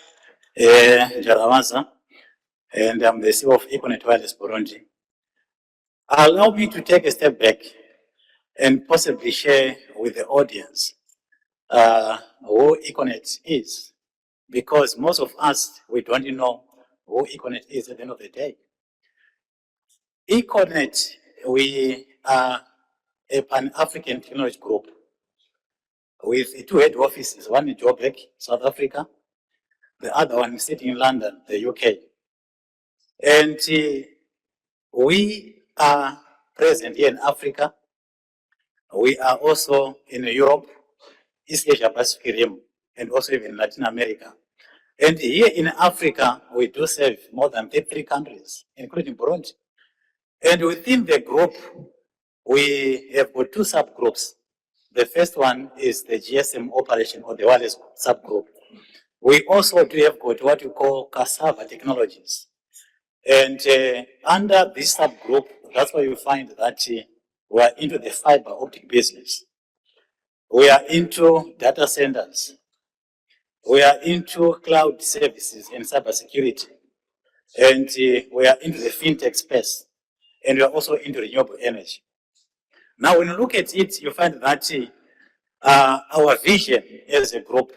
Jarawanza, and I'm the CEO of Econet Wireless Burundi. Allow me to take a step back and possibly share with the audience who Econet is, because most of us, we don't know who Econet is at the end of the day. Econet, we are a Pan-African technology group with two head offices, one in Joburg, South Africa, the other one sitting in London, the UK. And we are present here in Africa. We are also in Europe, East Asia Pacific rim, and also even Latin America. And here in Africa, we do serve more than 33 countries, including Burundi. And within the group, we have got two subgroups. The first one is the GSM operation or the wireless subgroup. We also do have got what we call cassava technologies. And under this subgroup, that's why you find that we are into the fiber optic business. We are into data centers. We are into cloud services and cybersecurity. And we are into the fintech space. And we are also into renewable energy. Now, when you look at it, you find that our vision as a group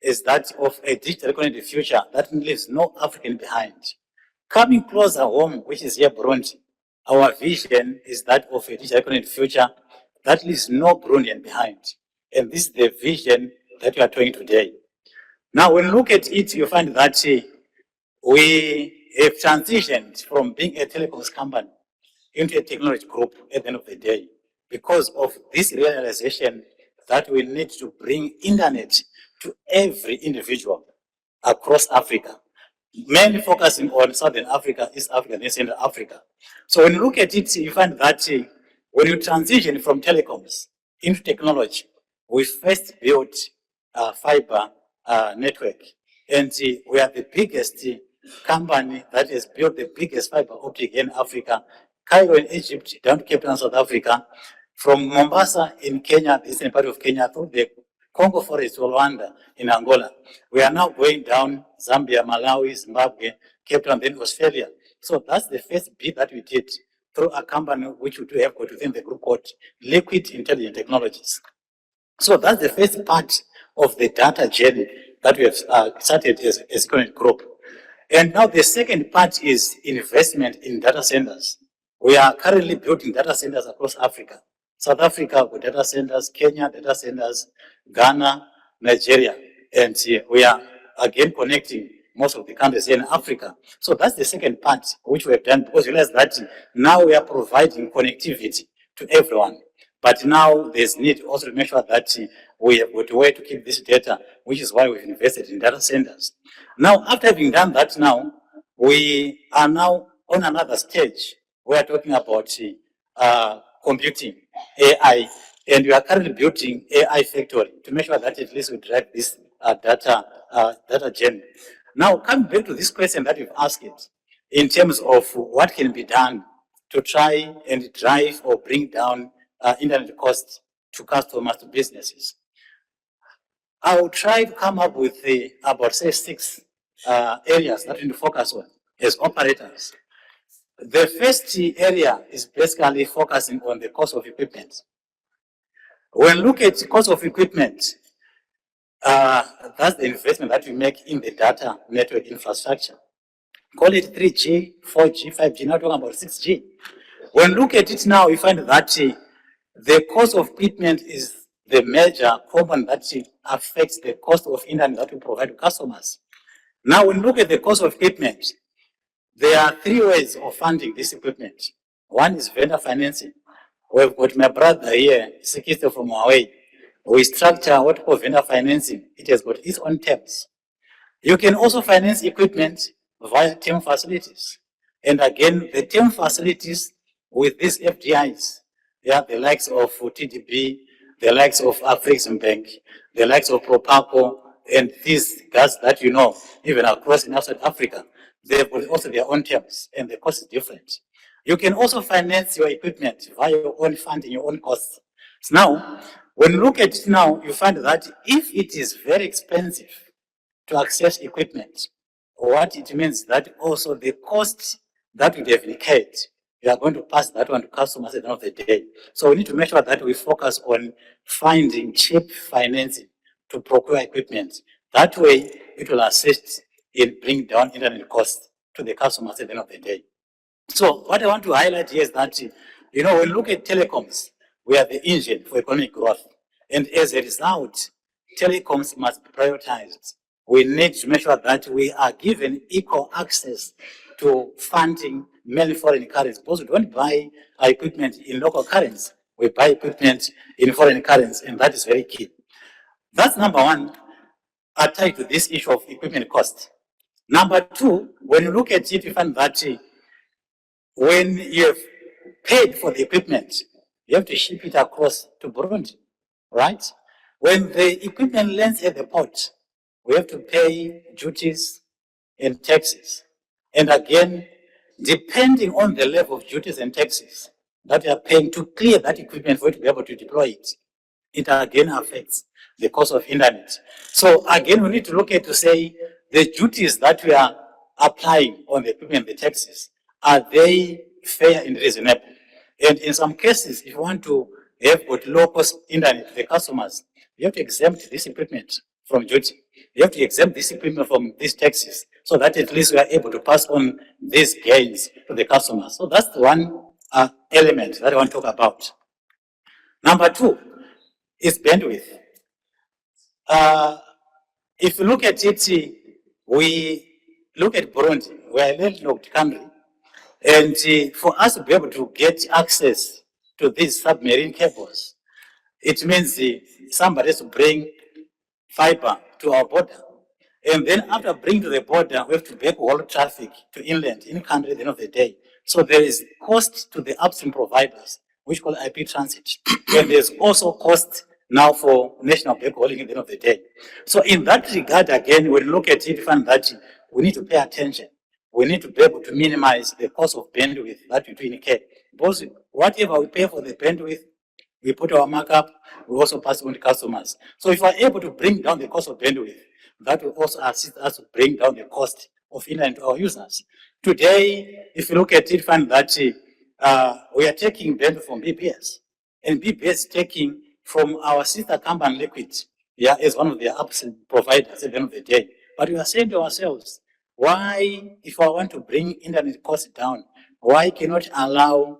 is that of a digital economy in the future that leaves no African behind. Coming closer home, which is here Burundi, our vision is that of a digital economy in the future that leaves no Burundian behind. And this is the vision that we are doing today. Now, when you look at it, you find that we have transitioned from being a telecoms company into a technology group at the end of the day because of this realization that we need to bring internet to every individual across Africa, mainly focusing on Southern Africa, East Africa, and Central Africa. So when you look at it, you find that when you transition from telecoms into technology, we first built a fiber network, and we are the biggest company that has built the biggest fiber optic in Africa, Cairo in Egypt, down to Cape Town, South Africa, from Mombasa in Kenya, the eastern part of Kenya, through the Congo Forest to Rwanda in Angola. We are now going down Zambia, Malawi, Zimbabwe, Cape Town, then Australia. So that's the first bit that we did through a company which we do have got within the group called Liquid Intelligent Technologies. So that's the first part of the data journey that we have started as a current group. And now the second part is investment in data centers. We are currently building data centers across Africa. South Africa with data centers, Kenya data centers, Ghana, Nigeria, and we are again connecting most of the countries here in Africa. So that's the second part which we have done because we realize that now we are providing connectivity to everyone. But now there's need also to make sure that we have got a way to keep this data, which is why we've invested in data centers. Now, after having done that now, we are now on another stage. We are talking about computing, AI, and we are currently building AI factory to make sure that at least we drive this data journey. Now, coming back to this question that you've asked in terms of what can be done to try and drive or bring down internet costs to customers, to businesses. I will try to come up with about, say, 6 areas that we need to focus on as operators. The first area is basically focusing on the cost of equipment. When we look at the cost of equipment, that's the investment that we make in the data network infrastructure. Call it 3G, 4G, 5G, now talking about 6G. When we look at it now, we find that the cost of equipment is the major component that affects the cost of internet that we provide to customers. Now, when we look at the cost of equipment, there are three ways of funding this equipment. One is vendor financing. We've got my brother here, Sikiste from Huawei. We structure what we call vendor financing. It has got its own terms. You can also finance equipment via term facilities. And again, the term facilities with these FDIs, the likes of TDB, the likes of Afreximbank, the likes of Proparco, and these guys that you know, even across in outside Africa, they've got also their own terms, and the cost is different. You can also finance your equipment via your own funding, your own costs. So now, when you look at it now, you find that if it is very expensive to access equipment, what it means that also the cost that we have incurred, we are going to pass that on to customers at the end of the day. So we need to make sure that we focus on finding cheap financing to procure equipment. That way, it will assist in bringing down internet costs to the customers at the end of the day. So what I want to highlight here is that, you know, when we look at telecoms, we are the engine for economic growth. And as a result, telecoms must be prioritized. We need to make sure that we are given equal access to funding mainly foreign currency. Because we don't buy our equipment in local currency, we buy equipment in foreign currency, and that is very key. That's number one, tied to this issue of equipment cost. Number two, when you look at it, you find that when you have paid for the equipment, you have to ship it across to Burundi, right? When the equipment lands at the port, we have to pay duties and taxes. And again, depending on the level of duties and taxes that we are paying to clear that equipment for you to be able to deploy it, it again affects the cost of internet. So again, we need to look at to say the duties that we are applying on the equipment, the taxes, are they fair and reasonable? And in some cases, if you want to have got low cost internet to the customers, you have to exempt this equipment from duty. You have to exempt this equipment from these taxes so that at least we are able to pass on these gains to the customers. So that's the one element that I want to talk about. Number two is bandwidth. If you look at it, we look at Burundi, we are a landlocked country. And for us to be able to get access to these submarine cables, it means somebody has to bring fiber to our border. And then after bringing to the border, we have to backhaul traffic to inland, in country at the end of the day. So there is cost to the upstream providers, which call IP transit. And there's also cost now for national backhauling at the end of the day. So in that regard, again, when we look at it, we find that we need to pay attention. We need to be able to minimize the cost of bandwidth that we do indicate. Because whatever we pay for the bandwidth, we put our markup, we also pass on to customers. So if we're able to bring down the cost of bandwidth, that will also assist us to bring down the cost of internet to our users. Today, if you look at it, find that we are taking bandwidth from BBS, and BBS is taking from our sister company Liquid, as one of their upstream providers at the end of the day. But we are saying to ourselves, why, if I want to bring internet costs down, why cannot allow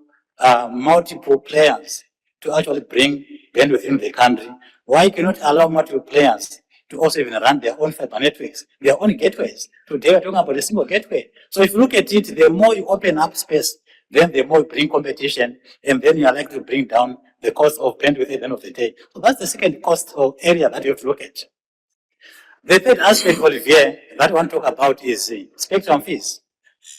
multiple players to actually bring bandwidth in the country? Why cannot allow multiple players to also even run their own fiber networks, their own gateways? Today we're talking about a single gateway. So if you look at it, the more you open up space, then the more you bring competition, and then you are likely to bring down the cost of bandwidth at the end of the day. So that's the second cost or area that you have to look at. The third aspect, Olivier, that I want to talk about is spectrum fees.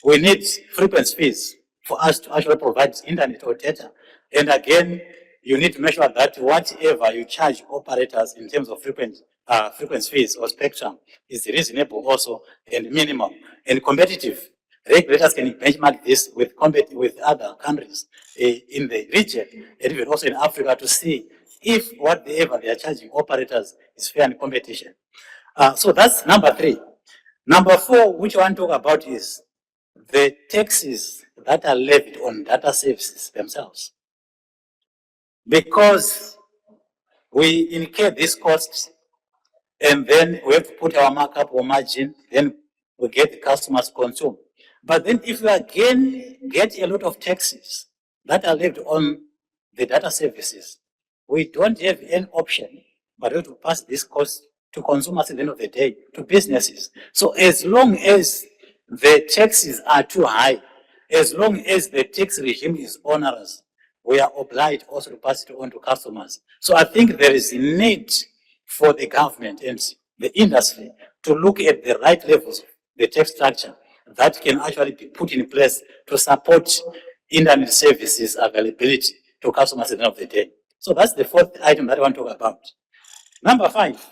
We need frequency fees for us to actually provide internet or data. And again, you need to make sure that whatever you charge operators in terms of frequency fees or spectrum is reasonable also and minimum and competitive. Regulators can benchmark this with other countries in the region and even also in Africa to see if whatever they are charging operators is fair and competition. So that's number three. Number 4, which I want to talk about is the taxes that are levied on data services themselves. Because we incur these costs and then we have to put our markup or margin, then we get the customers consume. But then if we again get a lot of taxes that are levied on the data services, we don't have any option but to pass this cost to consumers at the end of the day, to businesses. So as long as the taxes are too high, as long as the tax regime is onerous, we are obliged also to pass it on to customers. So I think there is a need for the government and the industry to look at the right levels of the tax structure that can actually be put in place to support internet services availability to customers at the end of the day. So that's the 4th item that I want to talk about. Number 5,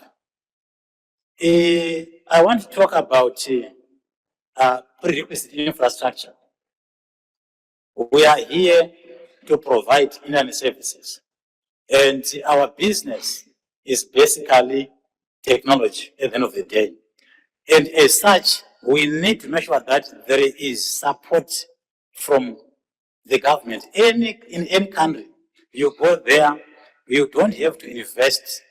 I want to talk about prerequisite infrastructure. We are here to provide internet services, and our business is basically technology at the end of the day. And as such, we need to make sure that there is support from the government. In any country, you go there, you don't have to invest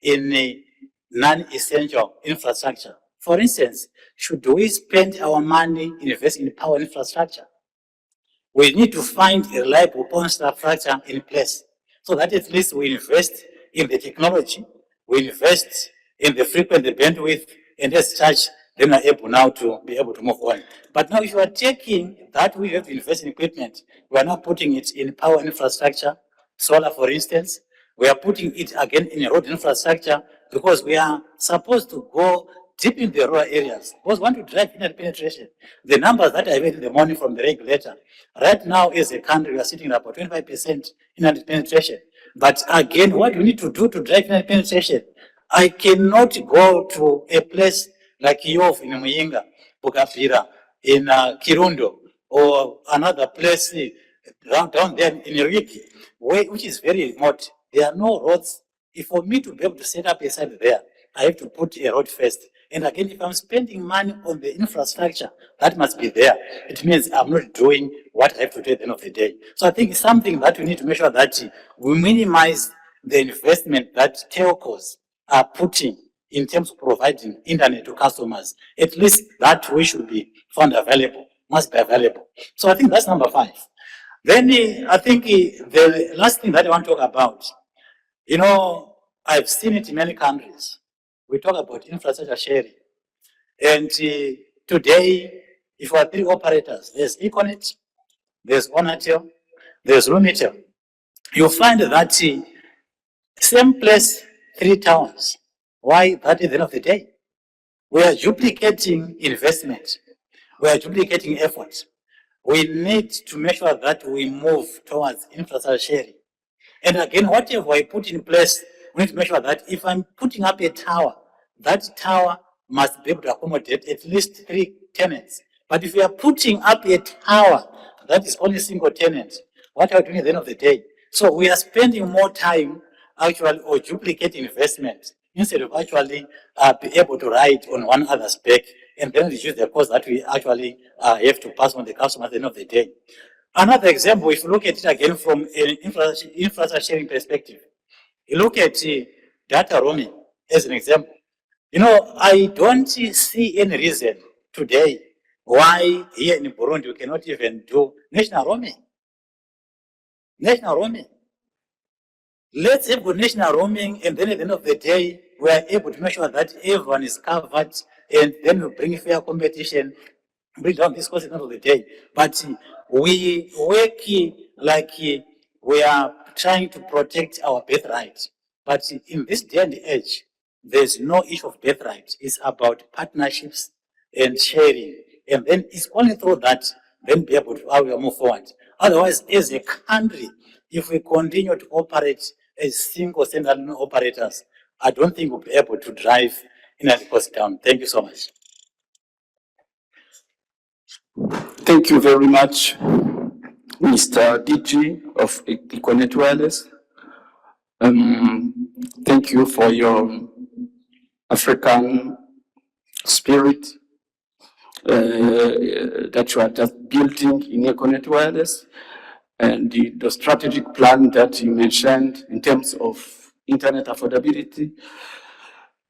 in a non-essential infrastructure. For instance, should we spend our money investing in power infrastructure? We need to find a reliable power infrastructure in place so that at least we invest in the technology, we invest in the frequency, the bandwidth, and as such, then we're able now to be able to move on. But now if you are taking that we have invested in equipment, we are now putting it in power infrastructure, solar for instance, we are putting it again in a road infrastructure because we are supposed to go deep in the rural areas. Because we want to drive internet penetration. The numbers that I read in the morning from the regulator, right now as a country, we are sitting at about 25% internet penetration. But again, what we need to do to drive internet penetration, I cannot go to a place like Yov in Muyinga, Bugapira, in Kirundo, or another place down there in Riki, which is very remote. There are no roads. If for me to be able to set up a site there, I have to put a road first. And again, if I'm spending money on the infrastructure, that must be there. It means I'm not doing what I have to do at the end of the day. So I think it's something that we need to make sure that we minimize the investment that telcos are putting in terms of providing internet to customers. At least that we should be found available, must be available. So I think that's number 5. Then I think the last thing that I want to talk about, you know, I've seen it in many countries. We talk about infrastructure sharing. And today, if we are 3 operators, there's Econet, there's Onatel, there's Lumitel. You find that same place, 3 towns. Why? That is the end of the day. We are duplicating investment. We are duplicating efforts. We need to make sure that we move towards infrastructure sharing. And again, whatever I put in place, we need to make sure that if I'm putting up a tower, that tower must be able to accommodate at least 3 tenants. But if we are putting up a tower that is only single tenant, what are we doing at the end of the day? So we are spending more time actually or duplicating investment instead of actually be able to ride on one other's back and then reduce the cost that we actually have to pass on the customer at the end of the day. Another example, if you look at it again from an infrastructure sharing perspective, you look at data roaming as an example. You know, I don't see any reason today why here in Burundi we cannot even do national roaming. National roaming. Let's have good national roaming, and then at the end of the day, we are able to make sure that everyone is covered, and then we bring fair competition, bring down this cost at the end of the day. But we work like we are trying to protect our birthright. But in this day and age, there's no issue of birthright. It's about partnerships and sharing. And then it's only through that then be able to how we move forward. Otherwise, as a country, if we continue to operate as single standalone operators, I don't think we'll be able to drive internet costs down. Thank you so much. Thank you very much, Mr. DG of Econet Wireless. Thank you for your African spirit that you are just building in Econet Wireless, and the strategic plan that you mentioned in terms of internet affordability.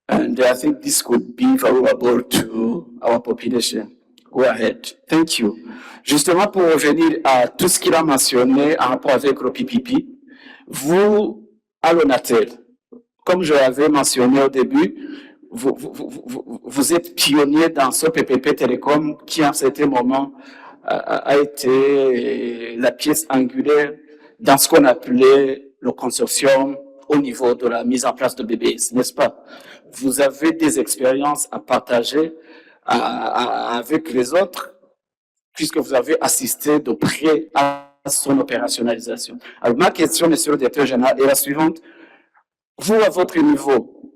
And I think this could be valuable to our population. Go ahead. Thank you. Justement, pour revenir à tout ce qu'il a mentionné en rapport avec le PPP, vous, à l'ONATEL, comme je l'avais mentionné au début, vous êtes pionnier dans ce PPP Télécom qui, à un certain moment, a été la pièce angulaire dans ce qu'on appelait le consortium au niveau de la mise en place de BBS, n'est-ce pas? Vous avez des expériences à partager avec les autres, puisque vous avez assisté de près à son opérationnalisation. Alors, ma question, monsieur le directeur général, est la suivante. Vous, à votre niveau,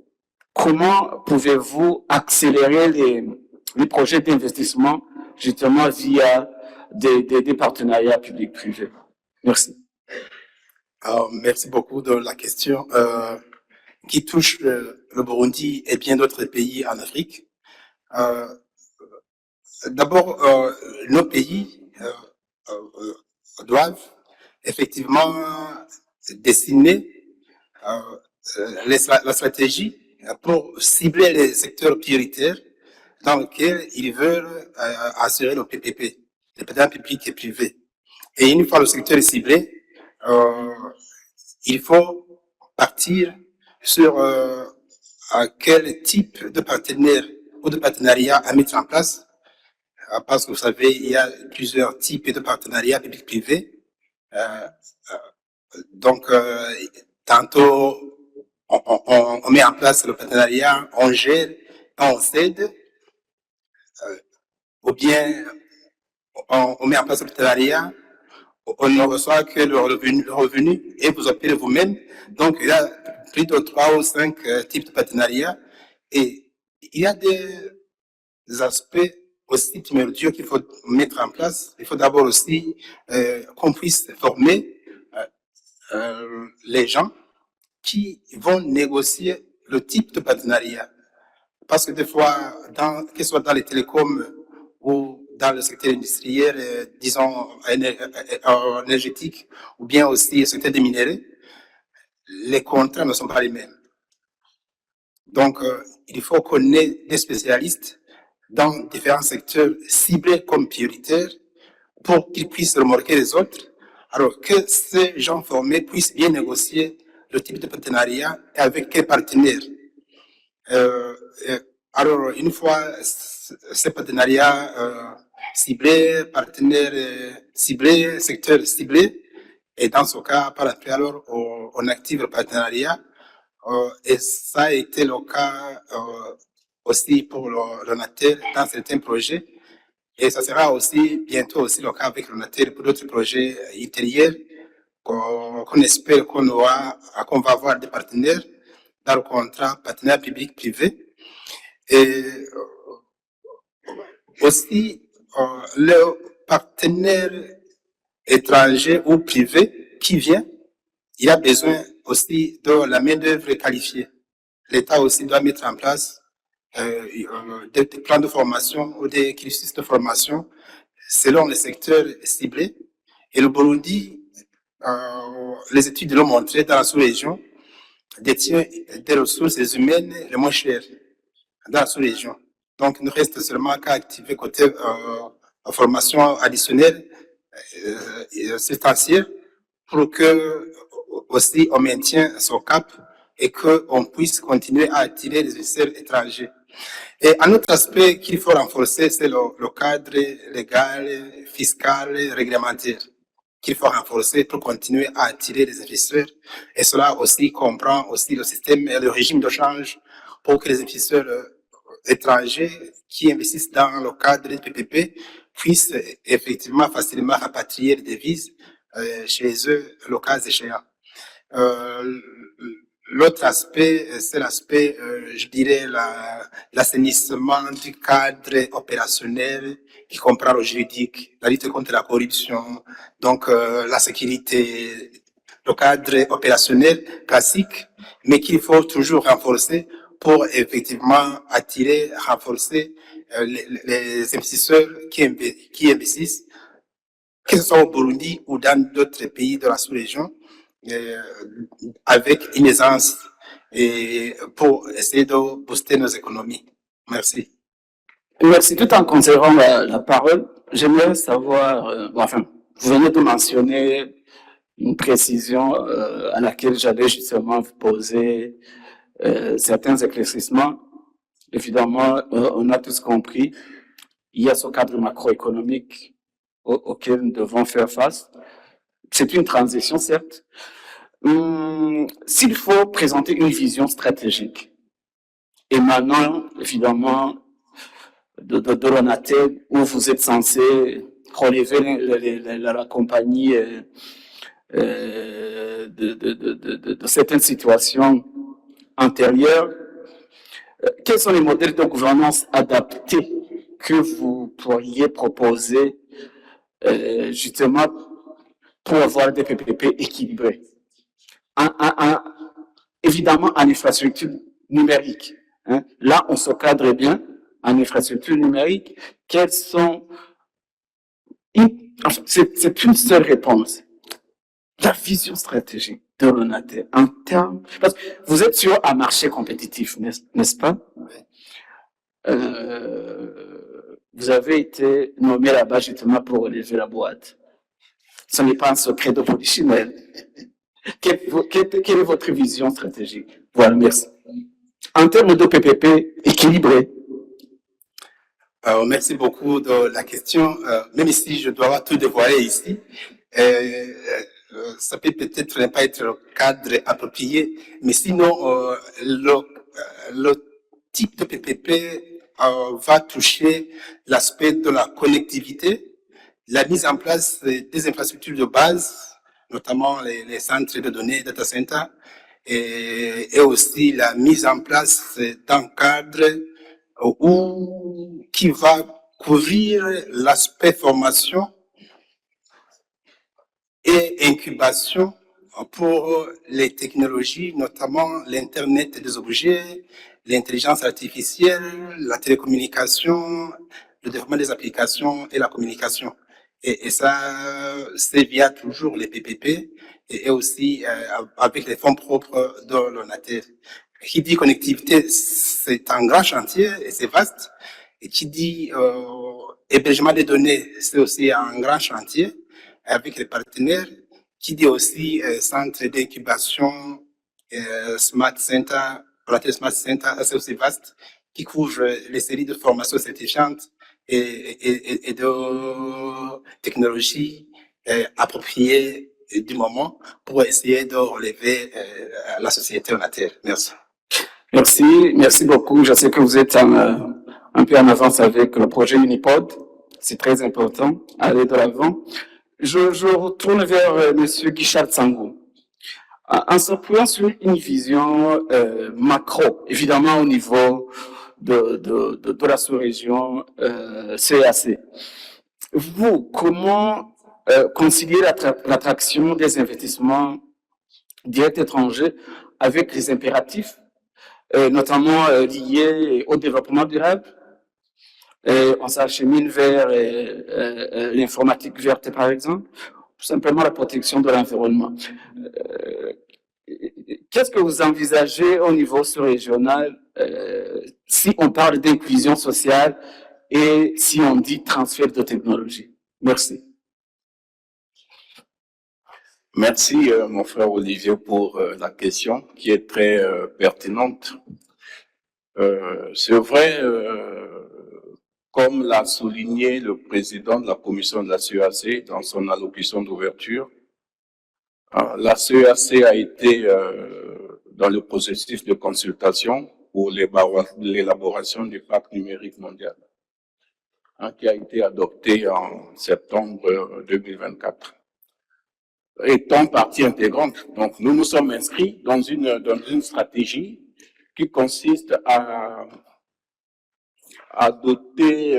comment pouvez-vous accélérer les projets d'investissement, justement, via des partenariats publics-privés? Merci. Alors, merci beaucoup de la question qui touche le Burundi et bien d'autres pays en Afrique. D'abord, nos pays doivent effectivement dessiner la stratégie pour cibler les secteurs prioritaires dans lesquels ils veulent assurer le PPP, les partenariats publics et privés. Et une fois le secteur est ciblé, il faut partir sur quel type de partenaire ou de partenariat à mettre en place, parce que vous savez, il y a plusieurs types de partenariats publics-privés. Donc, tantôt, on met en place le partenariat, on gère, on cède, ou bien on met en place le partenariat, on ne reçoit que le revenu et vous opérez vous-même. Donc, il y a plus de 3 ou 5 types de partenariats. Et il y a des aspects aussi primordiaux qu'il faut mettre en place. Il faut d'abord aussi qu'on puisse former les gens qui vont négocier le type de partenariat. Parce que des fois, que ce soit dans les télécoms ou dans le secteur industriel, disons énergétique, ou bien aussi le secteur des minéraux, les contrats ne sont pas les mêmes. Donc, il faut qu'on ait des spécialistes dans différents secteurs ciblés comme prioritaires pour qu'ils puissent remorquer les autres, alors que ces gens formés puissent bien négocier le type de partenariat et avec quels partenaires. Alors, une fois ces partenariats ciblés, partenaires ciblés, secteurs ciblés, et dans ce cas, par après, alors, on active le partenariat. Et ça a été le cas aussi pour l'ONATEL dans certains projets. Et ça sera aussi bientôt aussi le cas avec l'ONATEL pour d'autres projets ultérieurs qu'on espère qu'on va avoir des partenaires dans le contrat partenaire public-privé. Et aussi, le partenaire étranger ou privé qui vient, il a besoin aussi de la main-d'œuvre qualifiée. L'État aussi doit mettre en place des plans de formation ou des cursus de formation selon les secteurs ciblés. Et le Burundi, les études l'ont montré, dans la sous-région, détient des ressources humaines les moins chères dans la sous-région. Donc, il ne reste seulement qu'à activer côté formation additionnelle substantielle pour que aussi on maintienne son cap et qu'on puisse continuer à attirer les investisseurs étrangers. Et un autre aspect qu'il faut renforcer, c'est le cadre légal, fiscal, réglementaire qu'il faut renforcer pour continuer à attirer les investisseurs. Et cela aussi comprend aussi le système et le régime de change pour que les investisseurs étrangers qui investissent dans le cadre du PPP puissent effectivement facilement rapatrier les devises chez eux, le cas échéant. L'autre aspect, c'est l'aspect, je dirais, l'assainissement du cadre opérationnel qui comprend le juridique, la lutte contre la corruption, donc la sécurité, le cadre opérationnel classique, mais qu'il faut toujours renforcer pour effectivement attirer, renforcer les investisseurs qui investissent, que ce soit au Burundi ou dans d'autres pays de la sous-région, avec une aisance et pour essayer de booster nos économies. Merci. Merci. Tout en conservant la parole, j'aimerais savoir, enfin, vous venez de mentionner une précision à laquelle j'allais justement vous poser certains éclaircissements. Évidemment, on a tous compris, il y a ce cadre macroéconomique auquel nous devons faire face. C'est une transition, certes. S'il faut présenter une vision stratégique, émanant évidemment de l'ONATED, où vous êtes censé relever la compagnie de certaines situations antérieures, quels sont les modèles de gouvernance adaptés que vous pourriez proposer justement pour avoir des PPP équilibrés? Évidemment, en infrastructure numérique. Hein. Là, on se cadre bien en infrastructure numérique. Quelles sont... Enfin, c'est une seule réponse. La vision stratégique de l'ONATED en termes... Parce que vous êtes sur un marché compétitif, n'est-ce pas? Vous avez été nommé là-bas justement pour relever la boîte. Ce n'est pas un secret de polichinelle. Quelle est votre vision stratégique? Voilà, merci. En termes de PPP équilibré. Merci beaucoup de la question. Même si je dois tout dévoiler ici, ça peut peut-être ne pas être le cadre approprié, mais sinon, le type de PPP va toucher l'aspect de la connectivité, la mise en place des infrastructures de base, notamment les centres de données, data center, et aussi la mise en place d'un cadre qui va couvrir l'aspect formation et incubation pour les technologies, notamment l'Internet des objets, l'intelligence artificielle, la télécommunication, le développement des applications et la communication. Et ça, c'est via toujours les PPP et aussi avec les fonds propres de l'ONATED. Qui dit connectivité, c'est un grand chantier et c'est vaste. Et qui dit hébergement des données, c'est aussi un grand chantier avec les partenaires. Qui dit aussi centre d'incubation, Smart Center, ONATED Smart Center, c'est aussi vaste, qui couvre les séries de formations certifiantes et de technologies appropriées du moment pour essayer de relever la société ONATED. Merci. Merci beaucoup. Je sais que vous êtes un peu en avance avec le projet Unipod. C'est très important. Allez de l'avant. Je retourne vers Monsieur Guichard Tsangou. En s'appuyant sur une vision macro, évidemment au niveau de la sous-région CAC. Vous, comment concilier l'attraction des investissements directs étrangers avec les impératifs notamment liés au développement durable? On s'achemine vers l'informatique verte, par exemple, tout simplement la protection de l'environnement. Qu'est-ce que vous envisagez au niveau sous-régional si on parle d'inclusion sociale et si on dit transfert de technologie? Merci. Merci, mon frère Olivier, pour la question qui est très pertinente. C'est vrai, comme l'a souligné le président de la commission de la CEAC dans son allocution d'ouverture, la CEAC a été dans le processus de consultation pour l'élaboration du pacte numérique mondial, qui a été adopté en septembre 2024. Étant partie intégrante, donc nous nous sommes inscrits dans une stratégie qui consiste à doter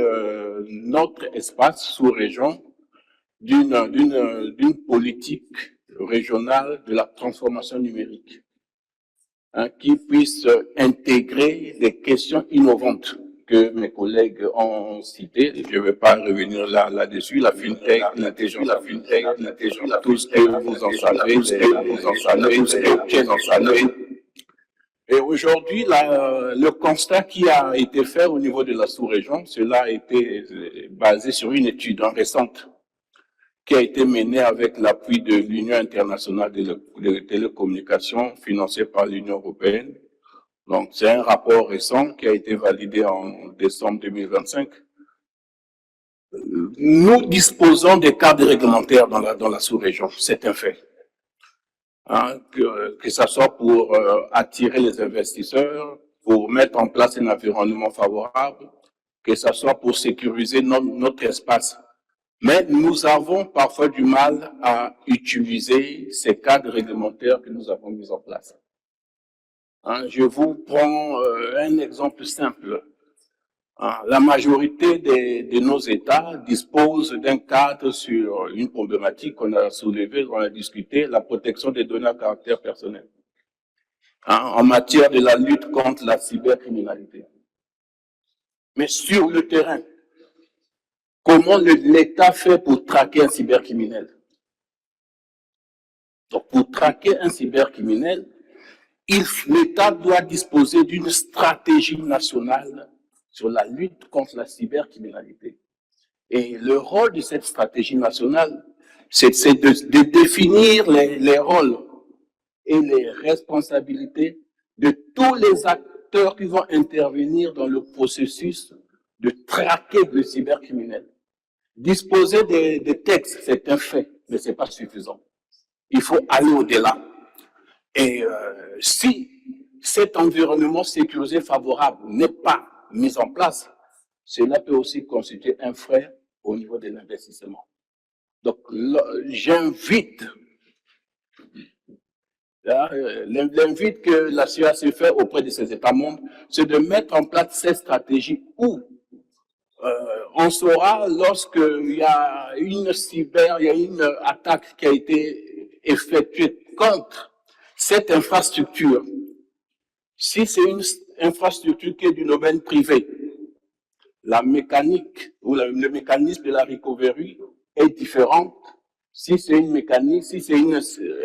notre espace sous-région d'une politique régionale de la transformation numérique, qui puisse intégrer des questions innovantes que mes collègues ont cité. Je ne vais pas revenir là-dessus. La fintech, l'intelligence artificielle, tout ce que vous en savez, tout ce que vous en savez. Et aujourd'hui, le constat qui a été fait au niveau de la sous-région, cela a été basé sur une étude récente qui a été menée avec l'appui de l'Union internationale de télécommunications financée par l'Union européenne. Donc, c'est un rapport récent qui a été validé en décembre 2025. Nous disposons des cadres réglementaires dans la sous-région, c'est un fait. Hein, que ça soit pour attirer les investisseurs, pour mettre en place un environnement favorable, que ça soit pour sécuriser notre espace. Mais nous avons parfois du mal à utiliser ces cadres réglementaires que nous avons mis en place. Hein, je vous prends un exemple simple. Hein, la majorité de nos États disposent d'un cadre sur une problématique qu'on a soulevée, qu'on a discuté, la protection des données à caractère personnel. Hein, en matière de la lutte contre la cybercriminalité. Mais sur le terrain, comment l'État fait pour traquer un cybercriminel? Donc, pour traquer un cybercriminel, l'État doit disposer d'une stratégie nationale sur la lutte contre la cybercriminalité. Et le rôle de cette stratégie nationale, c'est de définir les rôles et les responsabilités de tous les acteurs qui vont intervenir dans le processus de traquer le cybercriminel. Disposer des textes, c'est un fait, mais c'est pas suffisant. Il faut aller au-delà. Et si cet environnement sécurisé favorable n'est pas mis en place, cela peut aussi constituer un frein au niveau de l'investissement. Donc, j'invite, l'invite que la CEAC fait auprès de ses États membres, c'est de mettre en place cette stratégie où on saura lorsqu'il y a une attaque qui a été effectuée contre cette infrastructure. Si c'est une infrastructure qui est du domaine privé, la mécanique ou le mécanisme de la recovery est différent. Si c'est une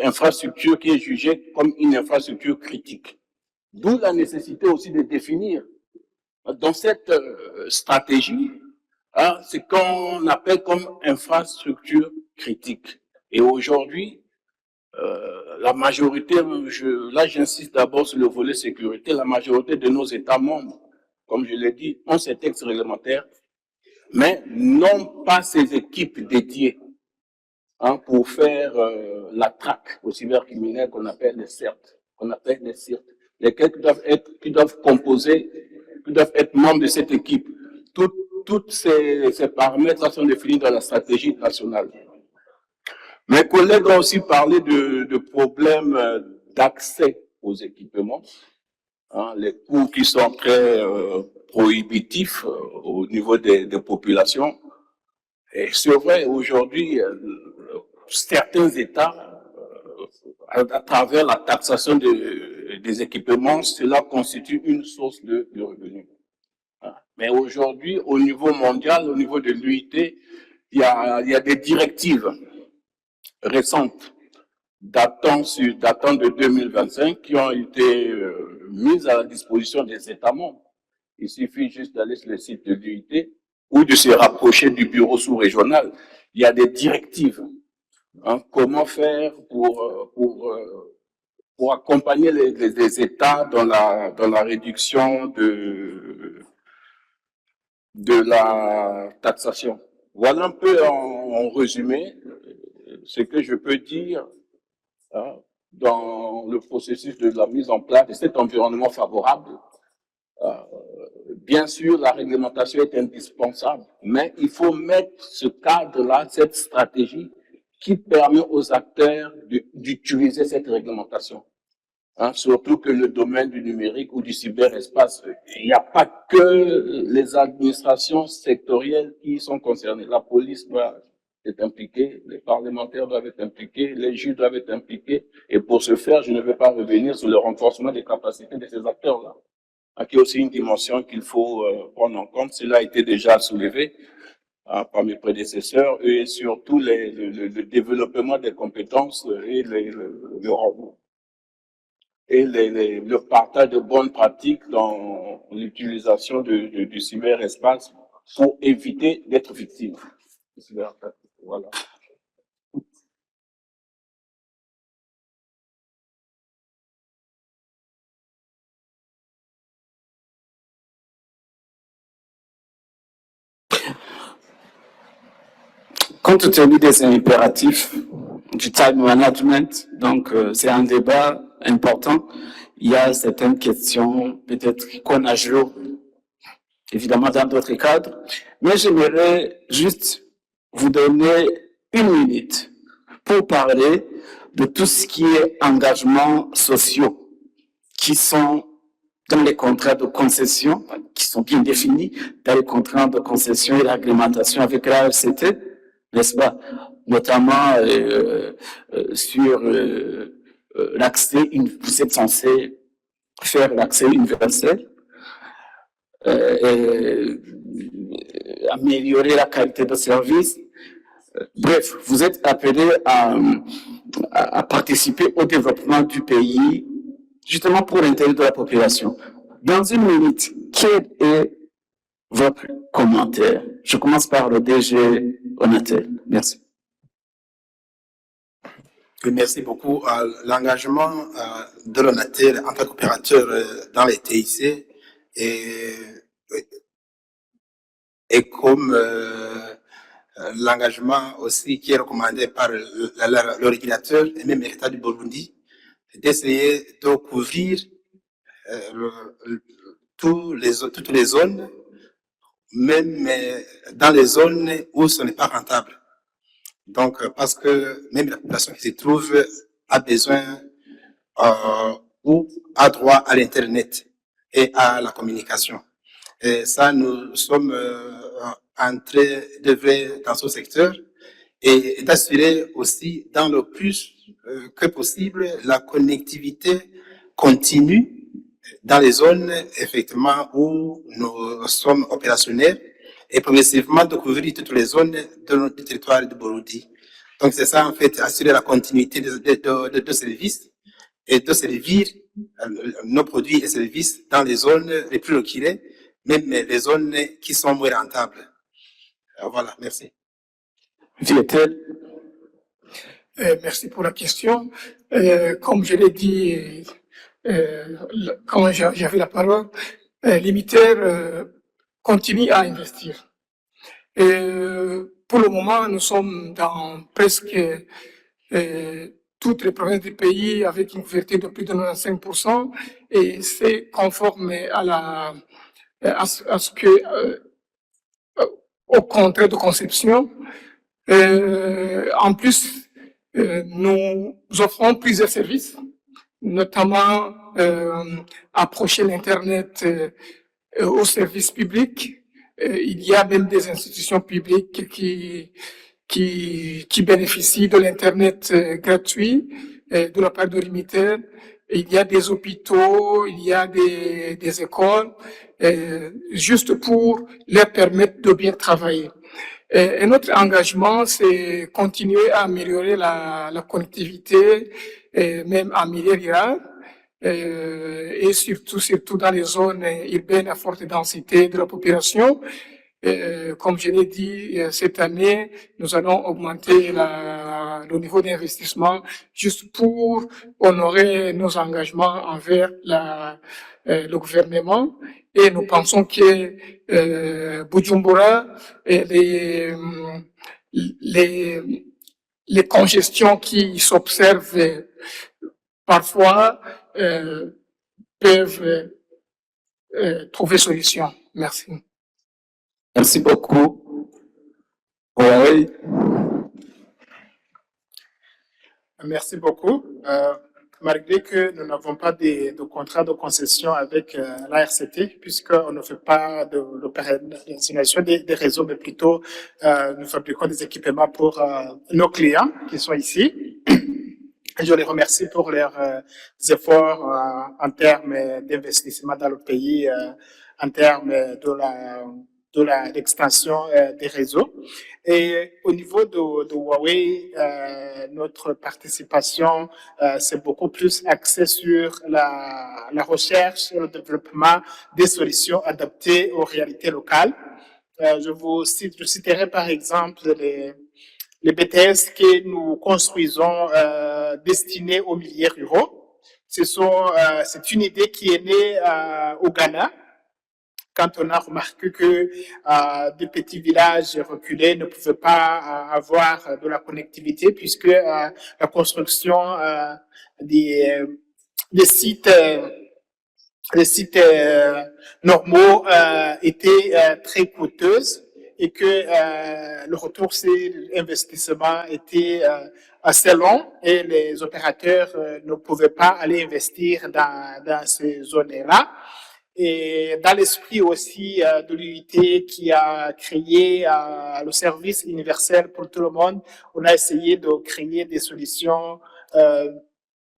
infrastructure qui est jugée comme une infrastructure critique. D'où la nécessité aussi de définir dans cette stratégie, hein, ce qu'on appelle comme infrastructure critique. Et aujourd'hui, la majorité, là j'insiste d'abord sur le volet sécurité, la majorité de nos États membres, comme je l'ai dit, ont ces textes réglementaires, mais n'ont pas ces équipes dédiées hein, pour faire la traque aux cybercriminels qu'on appelle les CERT, lesquels qui doivent être membres de cette équipe. Toutes ces paramètres sont définis dans la stratégie nationale. Mes collègues ont aussi parlé de problèmes d'accès aux équipements, hein, les coûts qui sont très prohibitifs au niveau des populations. Et c'est vrai, aujourd'hui, certains États, à travers la taxation des équipements, cela constitue une source de revenus. Mais aujourd'hui, au niveau mondial, au niveau de l'UIT, il y a des directives récentes datant de 2025 qui ont été mises à la disposition des États membres. Il suffit juste d'aller sur le site de l'UIT ou de se rapprocher du bureau sous-régional. Il y a des directives. Hein, comment faire pour accompagner les États dans la réduction de la taxation. Voilà un peu en résumé ce que je peux dire hein, dans le processus de la mise en place de cet environnement favorable. Bien sûr, la réglementation est indispensable, mais il faut mettre ce cadre-là, cette stratégie qui permet aux acteurs d'utiliser cette réglementation. Hein, surtout que le domaine du numérique ou du cyberespace, il n'y a pas que les administrations sectorielles qui sont concernées. La police doit être impliquée, les parlementaires doivent être impliqués, les juges doivent être impliqués. Et pour ce faire, je ne vais pas revenir sur le renforcement des capacités de ces acteurs-là. qui est aussi une dimension qu'il faut prendre en compte. Cela a été déjà soulevé par mes prédécesseurs, et surtout le développement des compétences et le partage de bonnes pratiques dans l'utilisation du cyberespace pour éviter d'être victime. Voilà. Compte tenu des impératifs du time management, donc c'est un débat important. Il y a certaines questions peut-être qu'on ajoute évidemment dans d'autres cadres, mais j'aimerais juste vous donner 1 minute pour parler de tout ce qui est engagements sociaux qui sont dans les contrats de concession, qui sont bien définis dans les contrats de concession et l'agrémentation avec la RCT, n'est-ce pas? Notamment sur l'accès, vous êtes censé faire l'accès universel, améliorer la qualité de service. Bref, vous êtes appelé à participer au développement du pays, justement pour l'intérêt de la population. Dans 1 minute, quel est votre commentaire? Je commence par le DG Onatel. Merci. Merci beaucoup. L'engagement de l'Onatel en tant qu'opérateur dans les TIC est comme l'engagement aussi qui est recommandé par le régulateur et même l'État du Burundi d'essayer de couvrir toutes les zones, même dans les zones où ce n'est pas rentable. Donc, parce que même la population qui se trouve a besoin ou a droit à l'Internet et à la communication. Et ça, nous sommes en train d'œuvrer dans ce secteur et d'assurer aussi dans le plus que possible la connectivité continue dans les zones effectivement où nous sommes opérationnels et progressivement de couvrir toutes les zones de notre territoire de Burundi. Donc c'est ça en fait, assurer la continuité de services et de servir nos produits et services dans les zones les plus reculées, même les zones qui sont moins rentables. Voilà, merci. Vietel. Merci pour la question. Comme je l'ai dit quand j'avais la parole, l'Émitter continue à investir. Pour le moment, nous sommes dans presque toutes les provinces du pays avec une couverture de plus de 95% et c'est conforme au contrat de conception. En plus, nous offrons plusieurs services, notamment approcher l'Internet au service public. Il y a même des institutions publiques qui bénéficient de l'Internet gratuit de la part de l'Émitter. Il y a des hôpitaux, il y a des écoles, juste pour leur permettre de bien travailler. Et notre engagement, c'est continuer à améliorer la connectivité, et même en milieu rural, et surtout dans les zones urbaines à forte densité de la population. Comme je l'ai dit, cette année, nous allons augmenter le niveau d'investissement juste pour honorer nos engagements envers le gouvernement. Et nous pensons que Bujumbura et les congestions qui s'observent parfois peuvent trouver solution. Merci. Merci beaucoup. Oui. Merci beaucoup. Malgré que nous n'avons pas de contrat de concession avec la RCT, puisqu'on ne fait pas de l'opérationnalisation des réseaux, mais plutôt nous fabriquons des équipements pour nos clients qui sont ici. Je les remercie pour leurs efforts en termes d'investissement dans le pays, en termes de l'extension des réseaux. Et au niveau de Huawei, notre participation c'est beaucoup plus axée sur la recherche et le développement des solutions adaptées aux réalités locales. Je citerai par exemple les BTS que nous construisons destinés aux milieux ruraux. C'est une idée qui est née au Ghana, quand on a remarqué que des petits villages reculés ne pouvaient pas avoir de la connectivité, puisque la construction des sites normaux était très coûteuse, et que le retour sur investissement était assez long, et les opérateurs ne pouvaient pas aller investir dans ces zones-là. Et dans l'esprit aussi de l'UIT qui a créé le service universel pour tout le monde, on a essayé de créer des solutions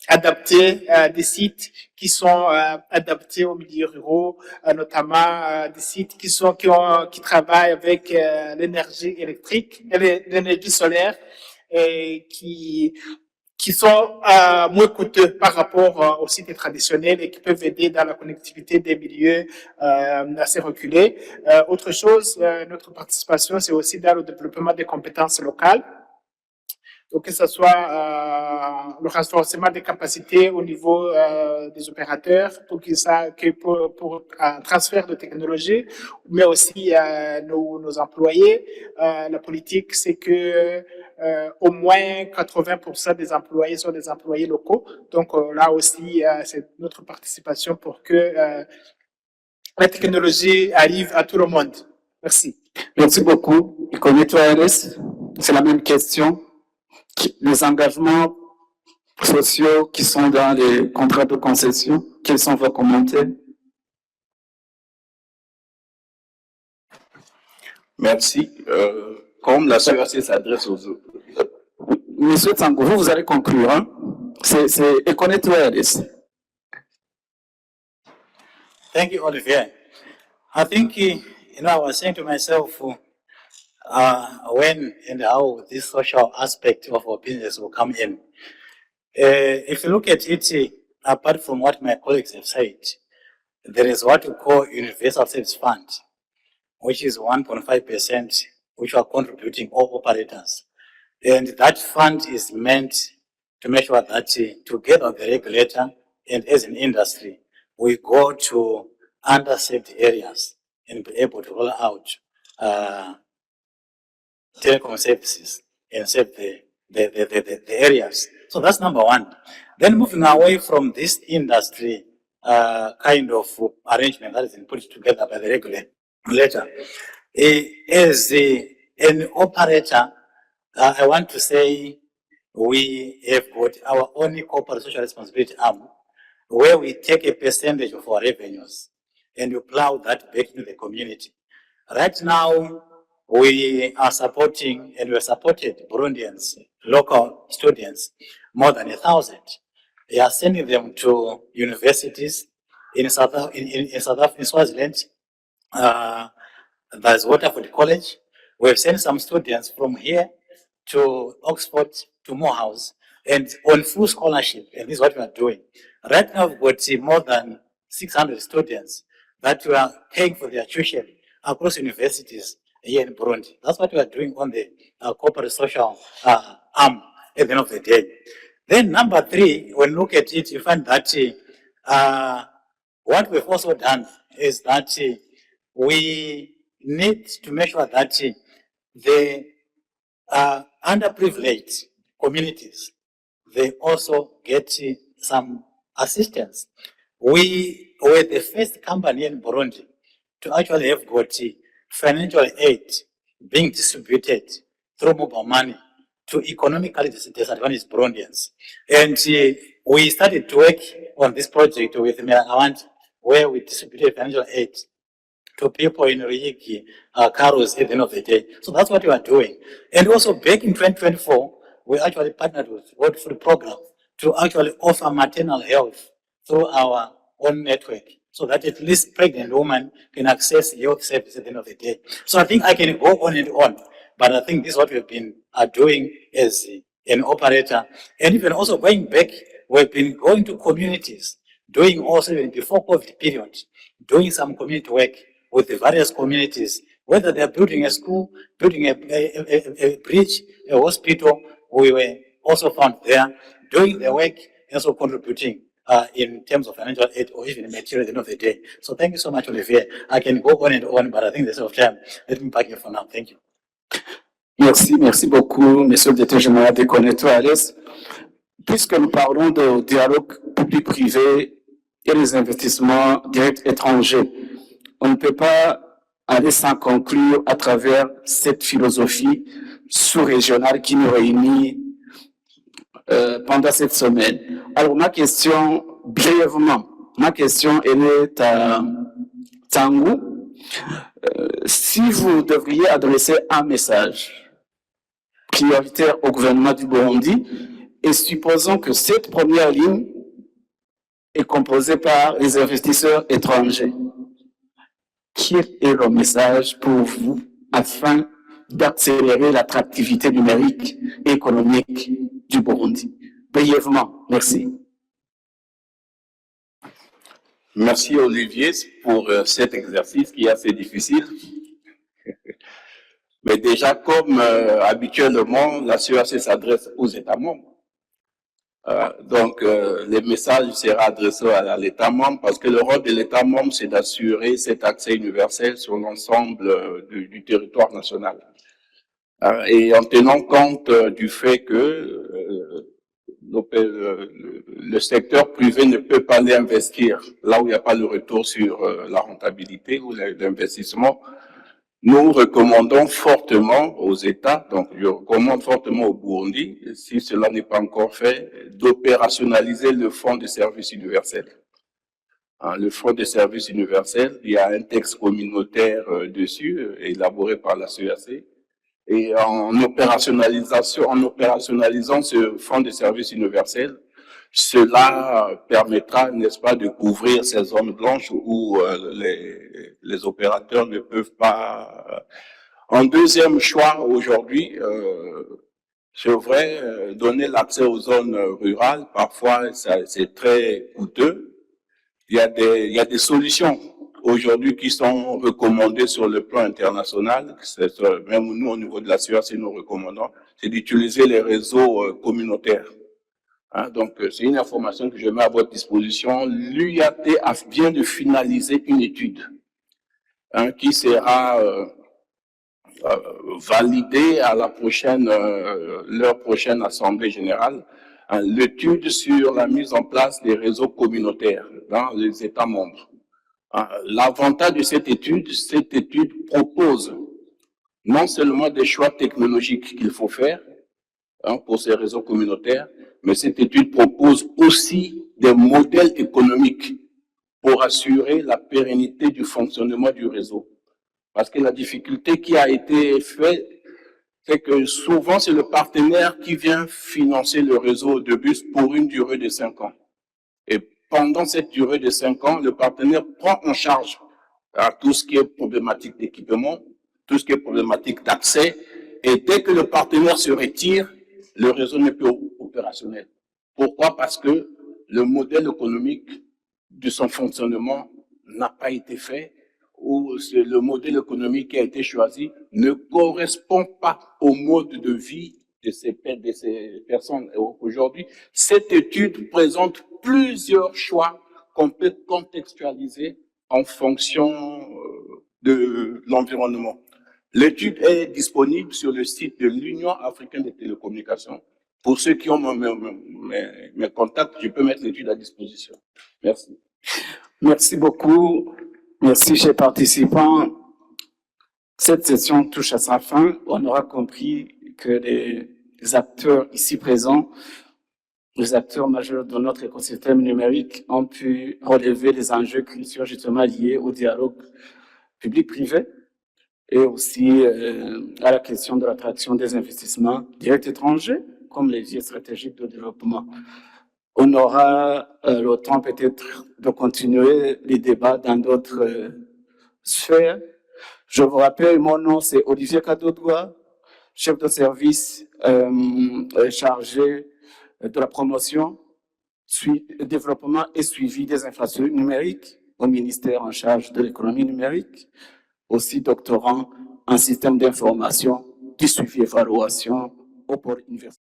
adapter des sites qui sont adaptés aux milieux ruraux, notamment des sites qui travaillent avec l'énergie électrique, l'énergie solaire, et qui sont moins coûteux par rapport aux sites traditionnels et qui peuvent aider dans la connectivité des milieux assez reculés. Autre chose, notre participation, c'est aussi dans le développement des compétences locales. Donc, que ce soit le renforcement des capacités au niveau des opérateurs pour un transfert de technologie, mais aussi nos employés. La politique, c'est que au moins 80% des employés sont des employés locaux. Donc là aussi, c'est notre participation pour que la technologie arrive à tout le monde. Merci. Merci beaucoup. Econet Wireless, c'est la même question. Les engagements sociaux qui sont dans les contrats de concession, quels sont vos commentaires? Merci. Comme la CEAC s'adresse aux autres. Monsieur Tsango, vous allez conclure. Hein? C'est Econet Wireless. Thank you, Olivier. I think, I was saying to myself, when and how this social aspect of our business will come in. If you look at it, apart from what my colleagues have said, there is what we call Universal Service Fund, which is 1.5%, which are contributing all operators. And that fund is meant to make sure that together with the regulator and as an industry, we go to underserved areas and be able to roll out telecom services and serve the areas. So that's number one. Then moving away from this industry kind of arrangement that has been put together by the regulator, as an operator, I want to say we have got our own corporate social responsibility arm, where we take a percentage of our revenues and we plow that back into the community. Right now, we are supporting, and we have supported Burundians, local students, more than 1,000. We are sending them to universities in Swaziland. There's Waterford College. We have sent some students from here to Oxford, to Morehouse, and on full scholarship, and this is what we are doing. Right now, we've got more than 600 students that we are paying for their tuition across universities here in Burundi. That's what we are doing on the corporate social arm at the end of the day. Then number three, when you look at it, you find that what we've also done is that we need to make sure that the underprivileged communities, they also get some assistance. We were the first company in Burundi to actually have got financial aid being distributed through mobile money to economically disadvantaged Burundians. And we started to work on this project with Miragawant, where we distributed financial aid to people in Riyiki, Karos at the end of the day. So that's what we are doing. And also back in 2024, we actually partnered with World Food Program to actually offer maternal health through our own network, so that at least pregnant women can access health service at the end of the day. So I think I can go on and on, but I think this is what we've been doing as an operator. And even also going back, we've been going to communities, doing also even before COVID period, doing some community work with the various communities, whether they're building a school, building a bridge, a hospital. We were also found there doing the work, also contributing in terms of financial aid or even material at the end of the day. So thank you so much, Olivier. I can go on and on, but I think there's enough time. Let me back here for now. Thank you. Merci beaucoup, Monsieur le Directeur Général des Connecteurs à l'Est. Puisque nous parlons de dialogue public-privé et les investissements directs étrangers, on ne peut pas aller sans conclure à travers cette philosophie sous-régionale qui nous réunit pendant cette semaine. Alors, ma question, brièvement, elle est à Tsangou. Si vous devriez adresser un message prioritaire au gouvernement du Burundi, et supposons que cette première ligne est composée par les investisseurs étrangers, quel est le message pour vous afin d'accélérer l'attractivité numérique et économique du Burundi? Brièvement, merci. Merci Olivier pour cet exercice qui est assez difficile. Mais déjà, comme habituellement, la CEAC s'adresse aux États membres. Donc, les messages seront adressés à l'État membre parce que le rôle de l'État membre, c'est d'assurer cet accès universel sur l'ensemble du territoire national. Et en tenant compte du fait que le secteur privé ne peut pas aller investir là où il n'y a pas le retour sur la rentabilité ou l'investissement, nous recommandons fortement aux États, donc je recommande fortement au Burundi, si cela n'est pas encore fait, d'opérationnaliser le Fonds de services universels. Le Fonds de services universels, il y a un texte communautaire dessus, élaboré par la CEAC, et en opérationnalisant ce Fonds de services universels, cela permettra, n'est-ce pas, de couvrir ces zones blanches où les opérateurs ne peuvent pas. En deuxième choix aujourd'hui, c'est vrai, donner l'accès aux zones rurales, parfois c'est très coûteux. Il y a des solutions aujourd'hui qui sont recommandées sur le plan international, même nous au niveau de la CEAC nous recommandons, c'est d'utiliser les réseaux communautaires. Donc, c'est une information que je mets à votre disposition. L'UIAT vient de finaliser une étude qui sera validée à la leur prochaine assemblée générale. L'étude sur la mise en place des réseaux communautaires dans les États membres. L'avantage de cette étude propose non seulement des choix technologiques qu'il faut faire pour ces réseaux communautaires, mais cette étude propose aussi des modèles économiques pour assurer la pérennité du fonctionnement du réseau. Parce que la difficulté qui a été faite, c'est que souvent c'est le partenaire qui vient financer le réseau de bus pour une durée de 5 ans. Et pendant cette durée de 5 ans, le partenaire prend en charge tout ce qui est problématique d'équipement, tout ce qui est problématique d'accès, et dès que le partenaire se retire, le réseau n'est plus opérationnel. Pourquoi? Parce que le modèle économique de son fonctionnement n'a pas été fait, ou le modèle économique qui a été choisi ne correspond pas au mode de vie de ces personnes. Aujourd'hui, cette étude présente plusieurs choix qu'on peut contextualiser en fonction de l'environnement. L'étude est disponible sur le site de l'Union africaine des télécommunications. Pour ceux qui ont mes contacts, je peux mettre l'étude à disposition. Merci. Merci beaucoup. Merci, chers participants. Cette session touche à sa fin. On aura compris que les acteurs ici présents, les acteurs majeurs de notre écosystème numérique, ont pu relever les enjeux cruciaux justement liés au dialogue public-privé et aussi à la question de l'attraction des investissements directs étrangers comme levier stratégique de développement. On aura le temps peut-être de continuer les débats dans d'autres sphères. Je vous rappelle, mon nom c'est Olivier Kadodoua, chef de service chargé de la promotion, développement et suivi des infrastructures numériques au ministère en charge de l'économie numérique, aussi doctorant en système d'information, du suivi et évaluation au pôle universitaire.